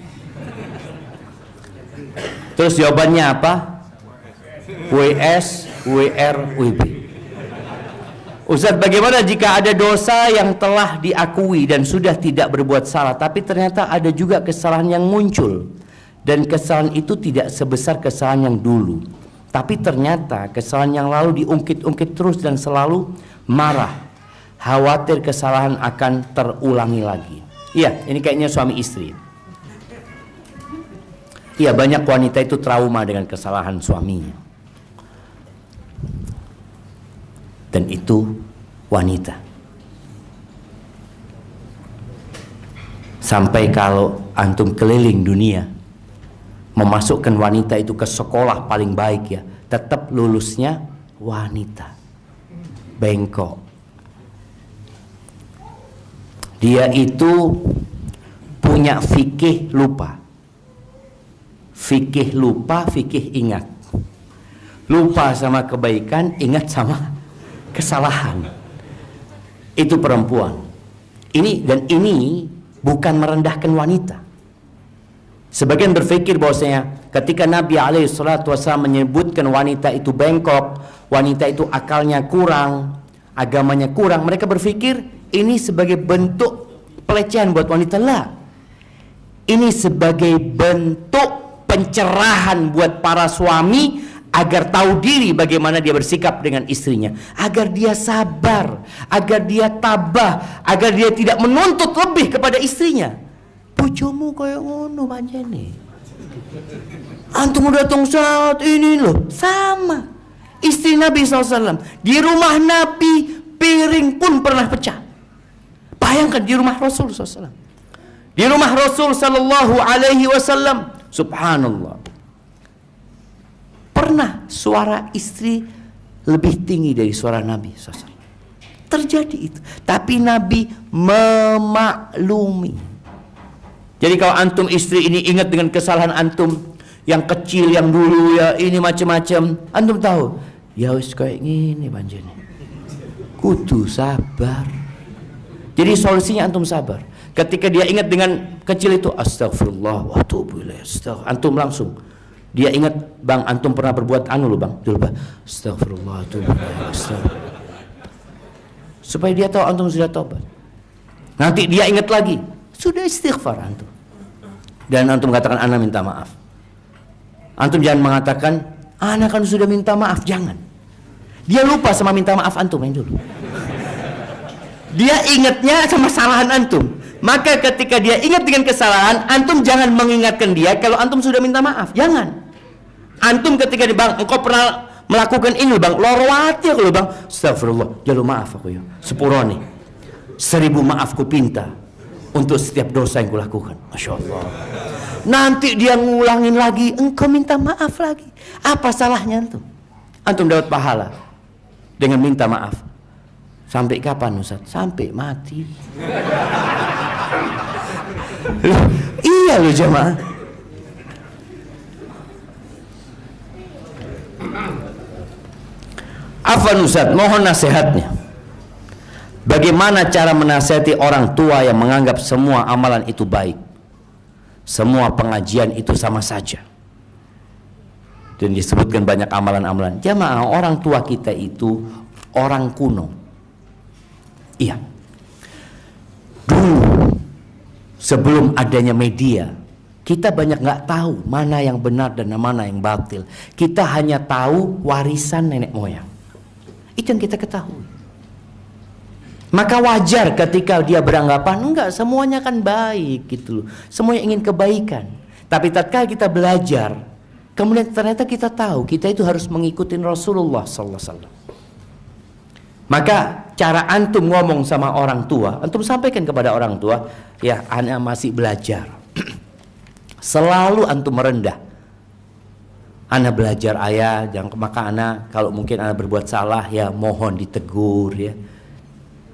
Terus jawabannya apa? WSWRWB. Ustadz, bagaimana jika ada dosa yang telah diakui dan sudah tidak berbuat salah, tapi ternyata ada juga kesalahan yang muncul, dan kesalahan itu tidak sebesar kesalahan yang dulu, tapi ternyata kesalahan yang lalu diungkit-ungkit terus dan selalu marah, khawatir kesalahan akan terulangi lagi. Iya, ini kayaknya suami istri. Iya, banyak wanita itu trauma dengan kesalahan suaminya. Dan itu wanita. Sampai kalau antum keliling dunia, memasukkan wanita itu ke sekolah paling baik ya, tetap lulusnya wanita. Bengkok. Dia itu punya fikih lupa. Fikih lupa, fikih ingat. Lupa sama kebaikan, ingat sama kesalahan. Itu perempuan. Ini bukan merendahkan wanita. Sebagian berpikir bahwasanya ketika Nabi SAW menyebutkan wanita itu bengkok, wanita itu akalnya kurang, agamanya kurang, mereka berpikir ini sebagai bentuk pelecehan buat wanita. Lah, ini sebagai bentuk pencerahan buat para suami agar tahu diri bagaimana dia bersikap dengan istrinya, agar dia sabar, agar dia tabah, agar dia tidak menuntut lebih kepada istrinya. Bojomu kayak ngono pancene. Antum udah datang saat ini loh, sama. Istri Nabi SAW di rumah Nabi piring pun pernah pecah. Bayangkan di rumah Rasul SAW. Di rumah Rasul Sallallahu Alaihi Wasallam, subhanallah, pernah suara istri lebih tinggi dari suara Nabi SAW. Terjadi itu, tapi Nabi memaklumi. Jadi kalau antum istri ini ingat dengan kesalahan antum yang kecil yang dulu ya, ini macam-macam, antum tahu ya wis kayak gini banjirnya, kudu sabar. Jadi solusinya antum sabar. Ketika dia ingat dengan kecil itu, astagfirullah wa atubu ilaih, antum langsung, dia ingat, bang antum pernah berbuat anu loh bang, dulu bang, astagfirullah wa atubu ilaih, supaya dia tahu antum sudah tobat. Nanti dia ingat lagi, sudah istighfar antum, dan antum katakan ana minta maaf. Antum jangan mengatakan ana kan sudah minta maaf, jangan. Dia lupa sama minta maaf antum yang dulu. Dia ingatnya sama kesalahan antum. Maka ketika dia ingat dengan kesalahan, antum jangan mengingatkan dia kalau antum sudah minta maaf. Jangan. Antum ketika di bang, engkau pernah melakukan ini bang, lorwati aku bang, astagfirullah, jalur maaf aku ya, sepurone, 1000 maaf ku pinta untuk setiap dosa yang kulakukan. Masya Allah. Nanti dia ngulangin lagi, engkau minta maaf lagi. Apa salahnya antum? Antum dapat pahala dengan minta maaf. Sampai kapan Ustaz? Sampai mati. Iya loh jemaah. Afwan Ustaz, mohon nasihatnya. Bagaimana cara menasihati orang tua yang menganggap semua amalan itu baik, semua pengajian itu sama saja, dan disebutkan banyak amalan-amalan. Jemaah, orang tua kita itu orang kuno. Iya. Dulu sebelum adanya media, kita banyak nggak tahu mana yang benar dan mana yang batil. Kita hanya tahu warisan nenek moyang. Itu yang kita ketahui. Maka wajar ketika dia beranggapan enggak, semuanya kan baik gitu loh. Semuanya ingin kebaikan. Tapi tatkala kita belajar, kemudian ternyata kita tahu kita itu harus mengikuti Rasulullah sallallahu alaihi wasallam. Maka cara antum ngomong sama orang tua, antum sampaikan kepada orang tua, ya anak masih belajar. Selalu antum merendah. Anak belajar ayah, jangan, maka anak kalau mungkin anak berbuat salah ya mohon ditegur ya.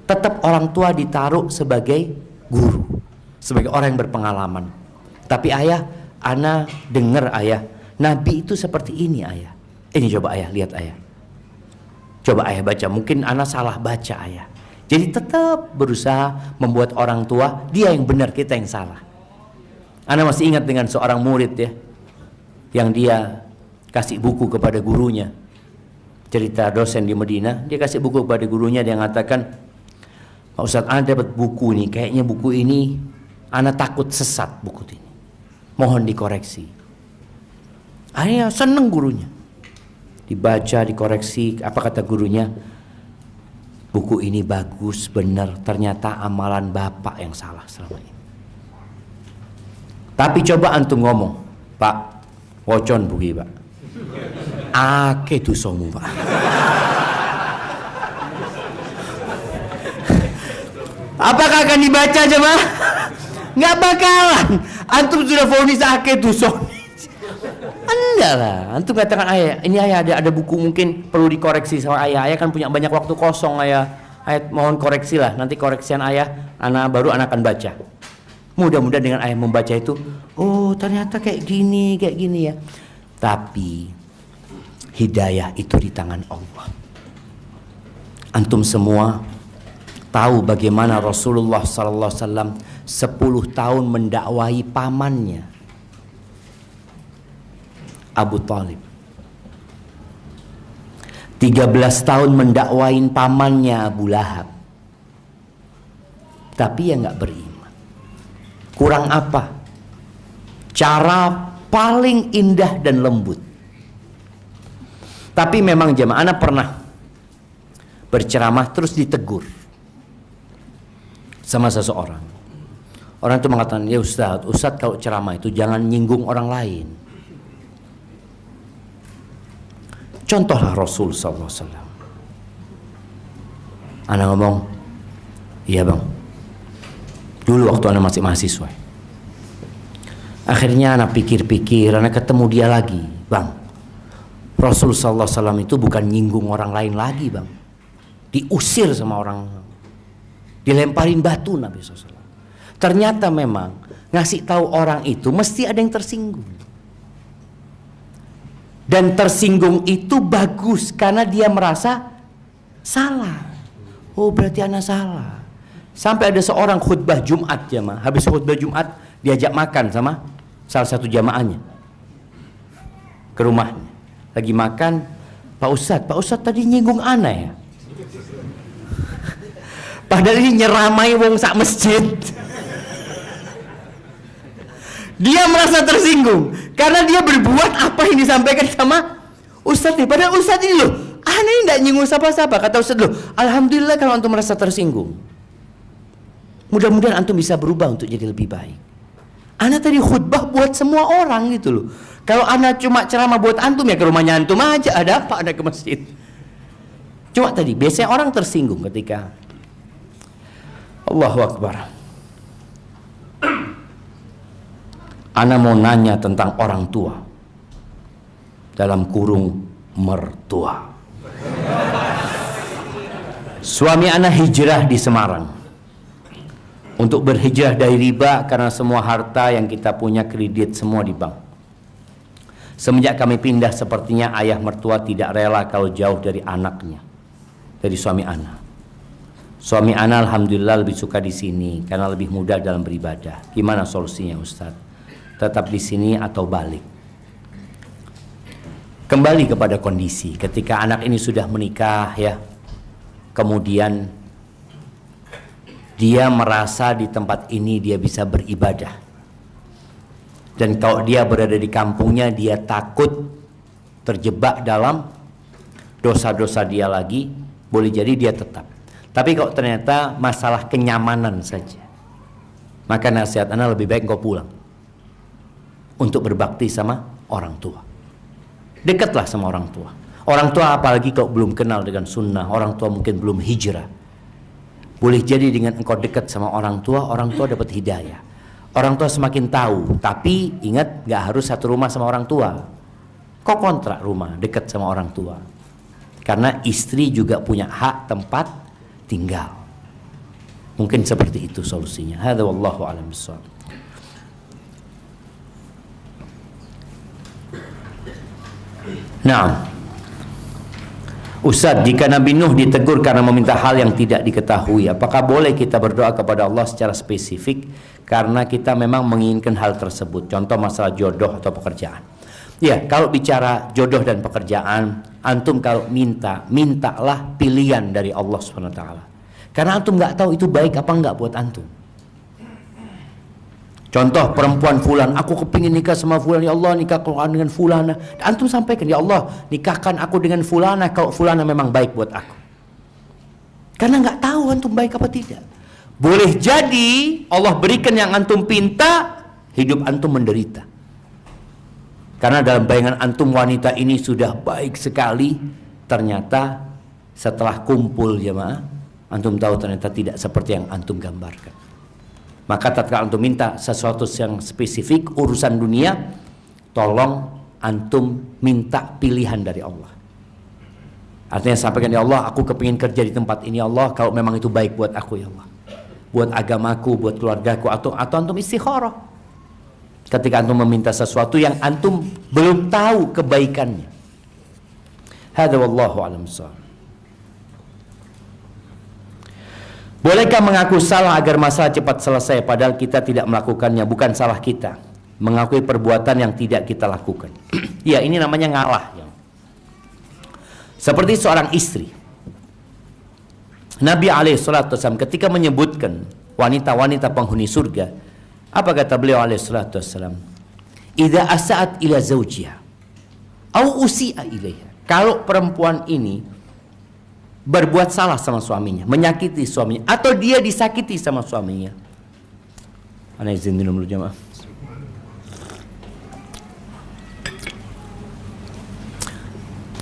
Tetap orang tua ditaruh sebagai guru, sebagai orang yang berpengalaman. Tapi ayah, ana dengar ayah, Nabi itu seperti ini ayah. Ini coba ayah lihat ayah. Coba ayah baca, mungkin ana salah baca ayah. Jadi tetap berusaha membuat orang tua dia yang benar, kita yang salah. Ana masih ingat dengan seorang murid ya, yang dia kasih buku kepada gurunya. Cerita dosen di Madinah, dia kasih buku kepada gurunya, dia mengatakan, Pak Ustadz, ana dapat buku ini, kayaknya buku ini ana takut sesat buku ini. Mohon dikoreksi. Akhirnya seneng gurunya. Dibaca, dikoreksi, apa kata gurunya? Buku ini bagus, benar, ternyata amalan bapak yang salah selama ini. Tapi coba antum ngomong, Pak, wocon buki Pak. Ake dosamu Pak. Apakah akan dibaca jemaah? Nggak bakalan. Antum sudah vonis ake dosamu. Enggak lah, antum katakan ayah, ini ayah ada buku mungkin perlu dikoreksi sama ayah. Ayah kan punya banyak waktu kosong ayah. Ayah mohon koreksi lah, nanti koreksian ayah, anak akan baca. Mudah-mudahan dengan ayah membaca itu, oh ternyata kayak gini ya. Tapi hidayah itu di tangan Allah. Antum semua tahu bagaimana Rasulullah SAW 10 tahun mendakwahi pamannya Abu Talib, 13 tahun mendakwain pamannya Abu Lahab, tapi ya nggak beriman. Kurang apa? Cara paling indah dan lembut. Tapi memang jemaah, ana pernah berceramah terus ditegur sama seseorang. Orang itu mengatakan, ya Ustadz kalau ceramah itu jangan nyinggung orang lain. Contohlah Rasul SAW. Ana ngomong, iya bang, dulu waktu ana masih mahasiswa, akhirnya ana pikir-pikir, ana ketemu dia lagi, bang, Rasul SAW itu bukan nyinggung orang lain lagi bang, diusir sama orang, dilemparin batu Nabi SAW. Ternyata memang ngasih tahu orang itu mesti ada yang tersinggung. Dan tersinggung itu bagus karena dia merasa salah. Oh berarti anak salah. Sampai ada seorang khutbah Jumat jamaah, habis khutbah Jumat diajak makan sama salah satu jamaahnya ke rumahnya. Lagi makan, Pak Ustadz tadi nyinggung ana ya. Padahal ini nyeramai wong sak masjid. Dia merasa tersinggung karena dia berbuat apa yang disampaikan sama Ustadz nih. Padahal Ustadz ini loh, aneh tidak nyinggung siapa-siapa. Kata Ustadz loh, alhamdulillah kalau antum merasa tersinggung. Mudah-mudahan antum bisa berubah untuk jadi lebih baik. Ana tadi khutbah buat semua orang gitu loh. Kalau ana cuma ceramah buat antum ya ke rumahnya antum aja. Ada apa ada ke masjid? Cuma tadi biasanya orang tersinggung ketika Allahu Akbar. Ana mau nanya tentang orang tua, dalam kurung mertua. Suami ana hijrah di Semarang untuk berhijrah dari riba karena semua harta yang kita punya kredit semua di bank. Semenjak kami pindah sepertinya ayah mertua tidak rela kalau jauh dari anaknya, dari suami ana. Suami ana alhamdulillah lebih suka di sini karena lebih mudah dalam beribadah. Gimana solusinya Ustadz? Tetap di sini atau balik? Kembali kepada kondisi ketika anak ini sudah menikah ya, kemudian dia merasa di tempat ini dia bisa beribadah, dan kalau dia berada di kampungnya dia takut terjebak dalam dosa-dosa dia lagi. Boleh jadi dia tetap, tapi kalau ternyata masalah kenyamanan saja, maka nasihat anak lebih baik kau pulang untuk berbakti sama orang tua. Dekatlah sama orang tua. Orang tua apalagi kau belum kenal dengan sunnah, orang tua mungkin belum hijrah. Boleh jadi dengan engkau dekat sama orang tua dapat hidayah. Orang tua semakin tahu, tapi ingat gak harus satu rumah sama orang tua. Kau kontrak rumah dekat sama orang tua. Karena istri juga punya hak tempat tinggal. Mungkin seperti itu solusinya. Hadza wallahu a'lam bishawab. Nah, Ustaz, jika Nabi Nuh ditegur karena meminta hal yang tidak diketahui, apakah boleh kita berdoa kepada Allah secara spesifik karena kita memang menginginkan hal tersebut? Contoh masalah jodoh atau pekerjaan. Ya, kalau bicara jodoh dan pekerjaan, antum kalau mintalah pilihan dari Allah SWT. Karena antum nggak tahu itu baik apa enggak buat antum. Contoh perempuan fulan, aku kepingin nikah sama fulan, ya Allah nikahkan dengan fulana. Antum sampaikan, ya Allah nikahkan aku dengan fulana kalau fulana memang baik buat aku. Karena nggak tahu antum baik apa tidak. Boleh jadi Allah berikan yang antum pinta, hidup antum menderita. Karena dalam bayangan antum wanita ini sudah baik sekali, ternyata setelah kumpul jemaah, antum tahu ternyata tidak seperti yang antum gambarkan. Maka tatkala antum minta sesuatu yang spesifik urusan dunia, tolong antum minta pilihan dari Allah. Artinya sampaikan, ya Allah aku kepingin kerja di tempat ini, ya Allah kalau memang itu baik buat aku, ya Allah, buat agamaku, buat keluargaku, atau antum istikharah ketika antum meminta sesuatu yang antum belum tahu kebaikannya. Hadza wallahu a'lam bissawab. Bolehkah mengaku salah agar masalah cepat selesai padahal kita tidak melakukannya? Bukan salah kita, mengakui perbuatan yang tidak kita lakukan. Ya, ini namanya ngalah ya. Seperti seorang istri, Nabi SAW ketika menyebutkan wanita-wanita penghuni surga, apa kata beliau SAW? Idza asa'at ila zawjiha au usi'a ilaiha. Kalau perempuan ini berbuat salah sama suaminya, menyakiti suaminya, atau dia disakiti sama suaminya. Ana izin minum dulu jemaah.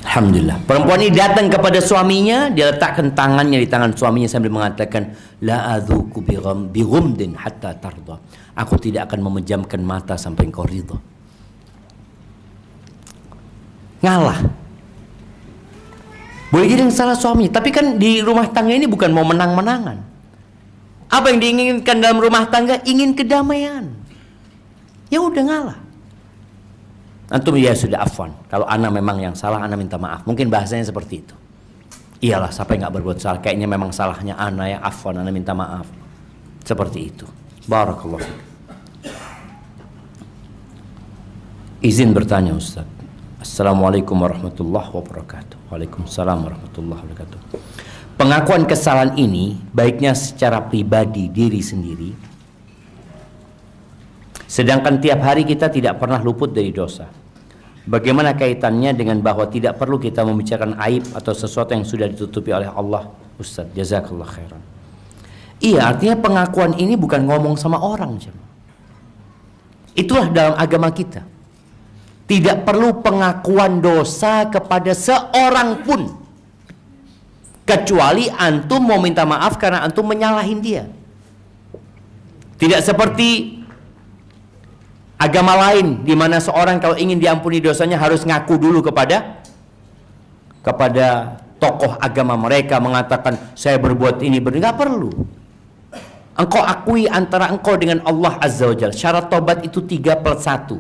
Alhamdulillah. Perempuan ini datang kepada suaminya, dia letakkan tangannya di tangan suaminya sambil mengatakan, la adzuku bi ghumdin hatta tarda. Aku tidak akan memejamkan mata sampai engkau ridha. Ngalah. Boleh jadi yang salah suami, tapi kan di rumah tangga ini bukan mau menang-menangan. Apa yang diinginkan dalam rumah tangga? Ingin kedamaian. Ya udah ngalah. Antum ya sudah afwan. Kalau ana memang yang salah, ana minta maaf. Mungkin bahasanya seperti itu. Iyalah, siapa yang nggak berbuat salah? Kayaknya memang salahnya ana, ya afwan, ana minta maaf. Seperti itu. Barakallah. Izin bertanya Ustaz. Assalamualaikum warahmatullahi wabarakatuh. Waalaikumsalam warahmatullahi wabarakatuh. Pengakuan kesalahan ini baiknya secara pribadi diri sendiri, sedangkan tiap hari kita tidak pernah luput dari dosa. Bagaimana kaitannya dengan bahwa tidak perlu kita membicarakan aib atau sesuatu yang sudah ditutupi oleh Allah? Ustaz, jazakallah khairan. Iya, artinya pengakuan ini bukan ngomong sama orang. Itulah dalam agama kita. Tidak perlu pengakuan dosa kepada seorang pun, kecuali antum mau minta maaf karena antum menyalahin dia. Tidak seperti agama lain di mana seorang kalau ingin diampuni dosanya harus ngaku dulu kepada tokoh agama mereka, mengatakan saya berbuat ini, nggak perlu. Engkau akui antara engkau dengan Allah Azza wa Jalla. Syarat tobat itu 3+1.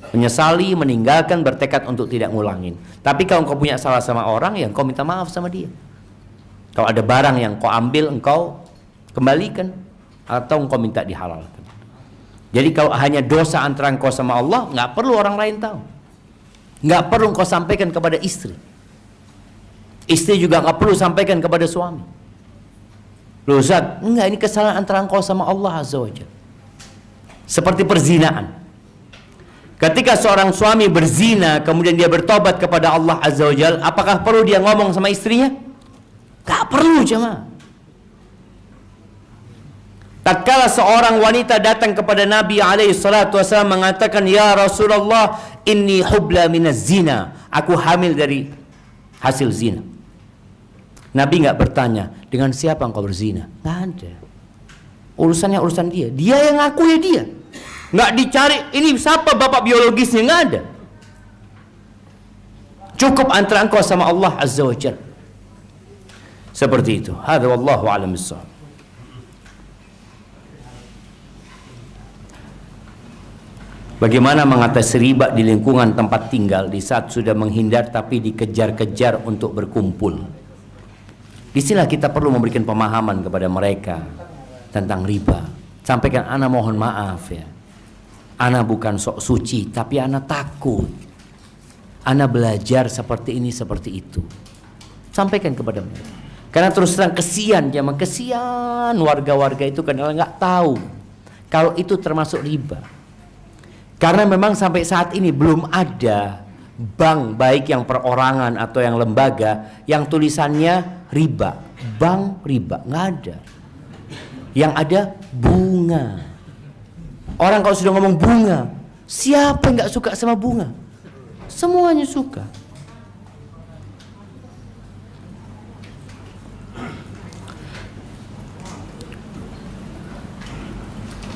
Menyesali, meninggalkan, bertekad untuk tidak ngulangin. Tapi kalau engkau punya salah sama orang, ya engkau minta maaf sama dia. Kalau ada barang yang engkau ambil, engkau kembalikan, atau engkau minta dihalalkan. Jadi kalau hanya dosa antara engkau sama Allah, nggak perlu orang lain tahu. Nggak perlu engkau sampaikan kepada istri. Istri juga nggak perlu sampaikan kepada suami. Loh Ustaz, enggak, ini kesalahan antara engkau sama Allah Azza wa Jalla. Seperti perzinaan. Ketika seorang suami berzina, kemudian dia bertobat kepada Allah Azza wa Jalla, apakah perlu dia ngomong sama istrinya? Gak perlu jemaah. Tatkala seorang wanita datang kepada Nabi SAW mengatakan, ya Rasulullah, inni hubla minaz zina. Aku hamil dari hasil zina. Nabi nggak bertanya, dengan siapa engkau berzina? Nggak ada. Urusannya urusan dia. Dia yang ngaku ya dia. Nggak dicari, ini siapa bapak biologisnya, nggak ada. Cukup antara engkau sama Allah Azza wa Jalla. Seperti itu. Hadza wallahu a'lam bissawab. Bagaimana mengatasi riba di lingkungan tempat tinggal di saat sudah menghindar tapi dikejar-kejar untuk berkumpul. Disinilah kita perlu memberikan pemahaman kepada mereka tentang riba. Sampaikan, ana mohon maaf ya, ana bukan sok suci tapi ana takut, ana belajar seperti ini seperti itu. Sampaikan kepada mereka. Karena terus terang kesian warga-warga itu karena nggak tahu kalau itu termasuk riba. Karena memang sampai saat ini belum ada bank, baik yang perorangan atau yang lembaga, yang tulisannya riba. Bank riba, nggak ada. Yang ada bunga. Orang kalau sudah ngomong bunga, siapa yang nggak suka sama bunga? Semuanya suka.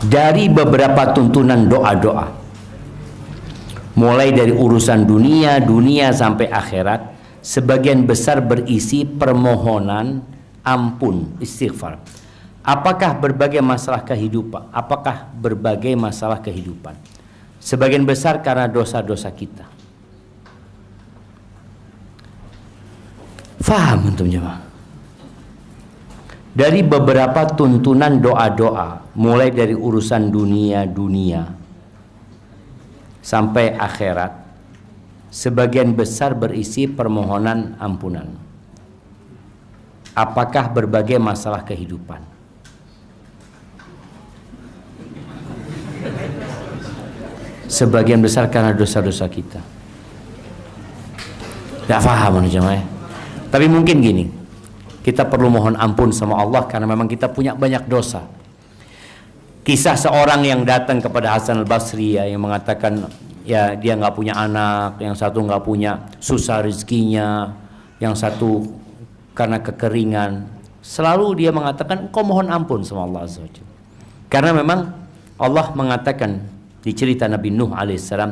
Dari beberapa tuntunan doa-doa, mulai dari urusan dunia sampai akhirat, sebagian besar berisi permohonan ampun, istighfar. Apakah berbagai masalah kehidupan? Sebagian besar karena dosa-dosa kita. Faham antum jemaah? Dari beberapa tuntunan doa-doa, mulai dari urusan dunia sampai akhirat, sebagian besar berisi permohonan ampunan. Apakah berbagai masalah kehidupan? Sebagian besar karena dosa-dosa kita. Tidak paham jemaah. Tapi mungkin gini, kita perlu mohon ampun sama Allah karena memang kita punya banyak dosa. Kisah seorang yang datang kepada Hasan al-Basri ya, yang mengatakan ya dia nggak punya anak, yang satu nggak punya, susah rezekinya, yang satu karena kekeringan. Selalu dia mengatakan, kau mohon ampun sama Allah Azza wa Jalla. Karena memang Allah mengatakan di cerita Nabi Nuh alaihissalam,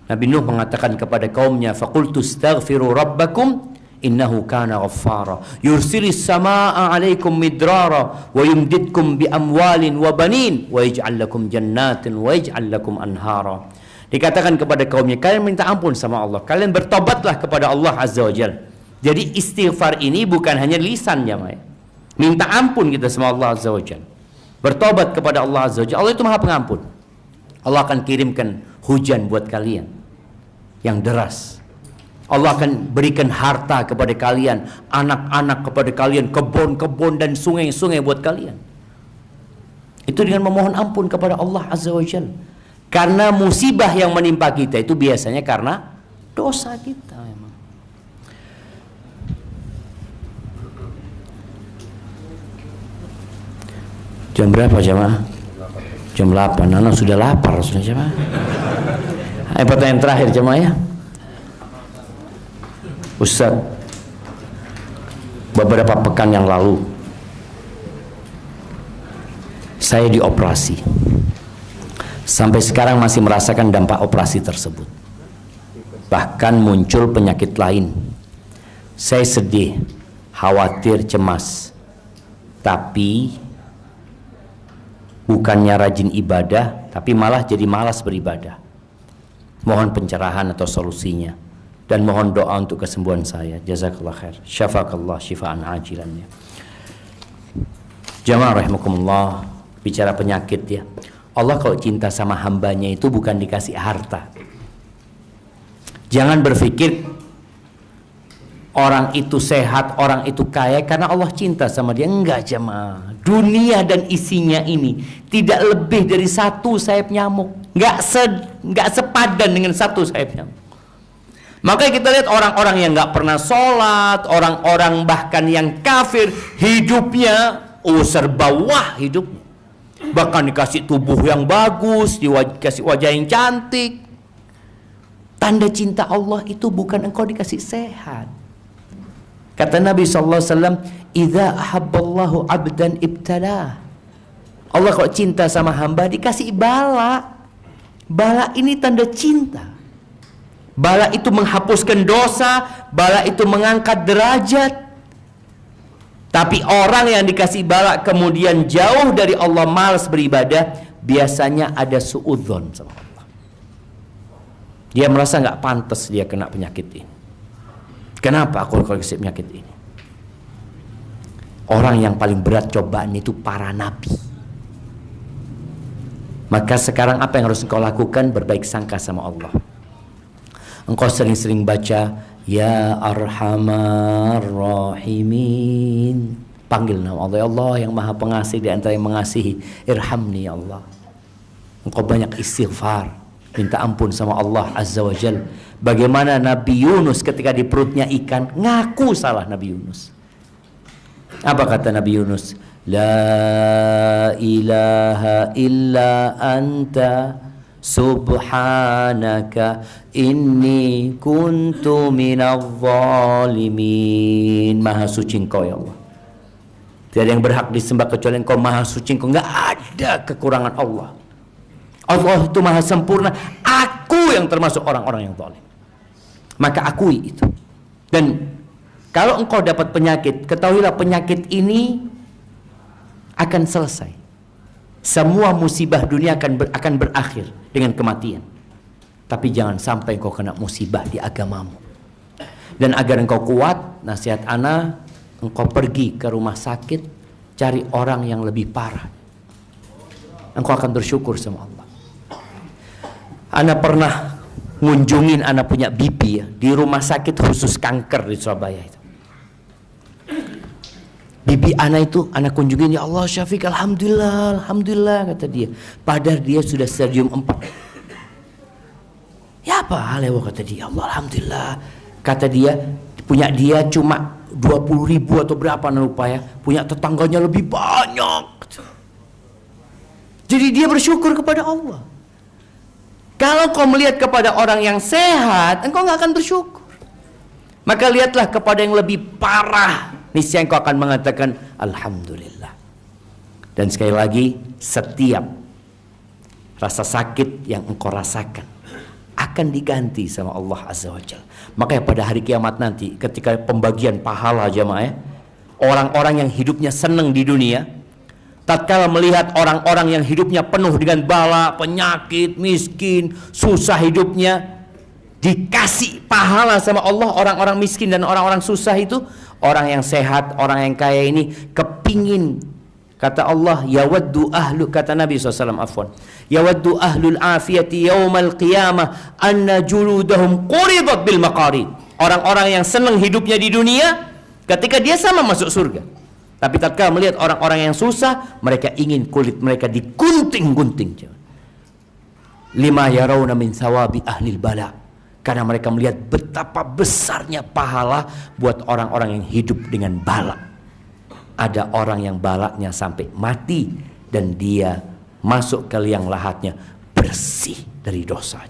Nabi Nuh mengatakan kepada kaumnya, faqultu astaghfiru rabbakum innahu kana ghaffara yursilis samaa'a 'alaikum midrara wa yumdidkum bi amwalin wa banin wa yaj'al lakum jannatin wa yaj'al lakum anhara. Dikatakan kepada kaumnya, kalian minta ampun sama Allah, kalian bertobatlah kepada Allah Azza wa Jalla. Jadi istighfar ini bukan hanya lisan jemaah. Minta ampun kita sama Allah Azza wa Jalla. Bertobat kepada Allah Azza wa Jalla. Allah itu Maha Pengampun. Allah akan kirimkan hujan buat kalian yang deras. Allah akan berikan harta kepada kalian, anak-anak kepada kalian, kebun-kebun dan sungai-sungai buat kalian. Itu dengan memohon ampun kepada Allah Azza wa Jalla. Karena musibah yang menimpa kita itu biasanya karena dosa kita memang. Jam berapa jemaah? Jam 8. Anak sudah lapar sudah jemaah. Ayo pertanyaan terakhir jemaah ya. Ustaz, beberapa pekan yang lalu saya dioperasi. Sampai sekarang masih merasakan dampak operasi tersebut. Bahkan muncul penyakit lain. Saya sedih, khawatir, cemas. Tapi bukannya rajin ibadah, tapi malah jadi malas beribadah. Mohon pencerahan atau solusinya. Dan mohon doa untuk kesembuhan saya. Jazakallah khair. Syafakallah syifaan ajilannya. Jamaah rahimakumullah, bicara penyakit ya. Allah kalau cinta sama hambanya itu bukan dikasih harta. Jangan berpikir orang itu sehat, orang itu kaya karena Allah cinta sama dia. Enggak jemaah. Dunia dan isinya ini tidak lebih dari satu sayap nyamuk. Enggak sepadan dengan satu sayap nyamuk. Makanya kita lihat orang-orang yang nggak pernah sholat, orang-orang bahkan yang kafir, hidupnya serba wah hidupnya. Bahkan dikasih tubuh yang bagus, dikasih wajah yang cantik. Tanda cinta Allah itu bukan engkau dikasih sehat. Kata Nabi SAW, "Idza ahabballahu abdan ibtalah." Allah kalau cinta sama hamba dikasih bala. Bala ini tanda cinta. Bala itu menghapuskan dosa, bala itu mengangkat derajat. Tapi orang yang dikasih bala kemudian jauh dari Allah, malas beribadah, biasanya ada suudzon sama Allah. Dia merasa nggak pantas dia kena penyakit ini. Kenapa aku kena penyakit ini? Orang yang paling berat cobaan itu para nabi. Maka sekarang apa yang harus engkau lakukan? Berbaik sangka sama Allah. Engkau sering-sering baca Ya Arhamar Rahimin. Panggil nama Allah, ya Allah yang maha pengasih di antara yang mengasihi. Irhamni ya Allah. Engkau banyak istighfar, minta ampun sama Allah Azza wa Jal. Bagaimana Nabi Yunus ketika di perutnya ikan, ngaku salah Nabi Yunus. Apa kata Nabi Yunus? La ilaha illa anta subhanaka inni kuntu minadh zalimin. Maha suci engkau ya Allah. Tiada yang berhak disembah kecuali engkau, maha suci engkau. Enggak ada kekurangan Allah. Allah itu maha sempurna. Aku yang termasuk orang-orang yang zalim. Maka akui itu. Dan kalau engkau dapat penyakit, ketahuilah penyakit ini akan selesai. Semua musibah dunia akan berakhir dengan kematian. Tapi jangan sampai engkau kena musibah di agamamu. Dan agar engkau kuat, nasihat ana, engkau pergi ke rumah sakit, cari orang yang lebih parah. Engkau akan bersyukur sama Allah. Ana pernah ngunjungin ana punya bibi ya, di rumah sakit khusus kanker di Surabaya itu. Bibi ana itu ana kunjungin, ya Allah Syafiq, alhamdulillah, alhamdulillah kata dia. Padahal dia sudah stadium 4. Ya apa halewo kata dia, Allah alhamdulillah. Kata dia, punya dia cuma 20.000 atau berapa lupa ya, punya tetangganya lebih banyak. Jadi dia bersyukur kepada Allah. Kalau kau melihat kepada orang yang sehat, engkau nggak akan bersyukur. Maka lihatlah kepada yang lebih parah, niscaya engkau akan mengatakan alhamdulillah. Dan sekali lagi, setiap rasa sakit yang engkau rasakan akan diganti sama Allah Azza wa Jalla. Makanya pada hari kiamat nanti, ketika pembagian pahala jamaah, orang-orang yang hidupnya senang di dunia, tatkala melihat orang-orang yang hidupnya penuh dengan bala, penyakit, miskin, susah hidupnya, dikasih pahala sama Allah. Orang-orang miskin dan orang-orang susah itu, orang yang sehat, orang yang kaya ini kepingin, kata Allah, yawaddu ahlu, kata Nabi SAW, afwan, yawaddu ahlul afiyati yawmal qiyamah anna juludahum quridat bil maqarid. Orang-orang yang senang hidupnya di dunia, ketika dia sama masuk surga. Tapi tatkala melihat orang-orang yang susah, mereka ingin kulit mereka digunting-gunting. Lima yarawna min thawabi ahlil bala. Karena mereka melihat betapa besarnya pahala buat orang-orang yang hidup dengan bala. Ada orang yang balanya sampai mati dan dia masuk ke liang lahatnya bersih dari dosa.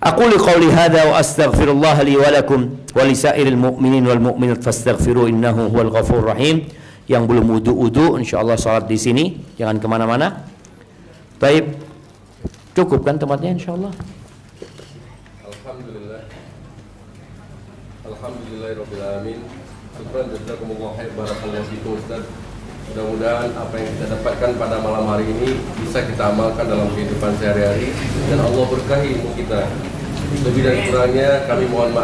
Aqulu qawli hadza wa astaghfirullah li wa lakum wa li sa'iril mu'minin wal mu'minat fastaghfiru innahu huwal ghafurur rahim. Yang belum wudu insyaallah salat di sini, jangan kemana-mana. Baik, cukup kan tempatnya insyaallah.
Alhamdulillah, alhamdulillahirabbil alamin. Syukran jazakumullah khair, barakallahu fikum Ustaz. Mudah-mudahan apa yang kita dapatkan pada malam hari ini bisa kita amalkan dalam kehidupan sehari-hari dan Allah berkahi ilmu kita. Lebih dan kurangnya kami mohon maaf.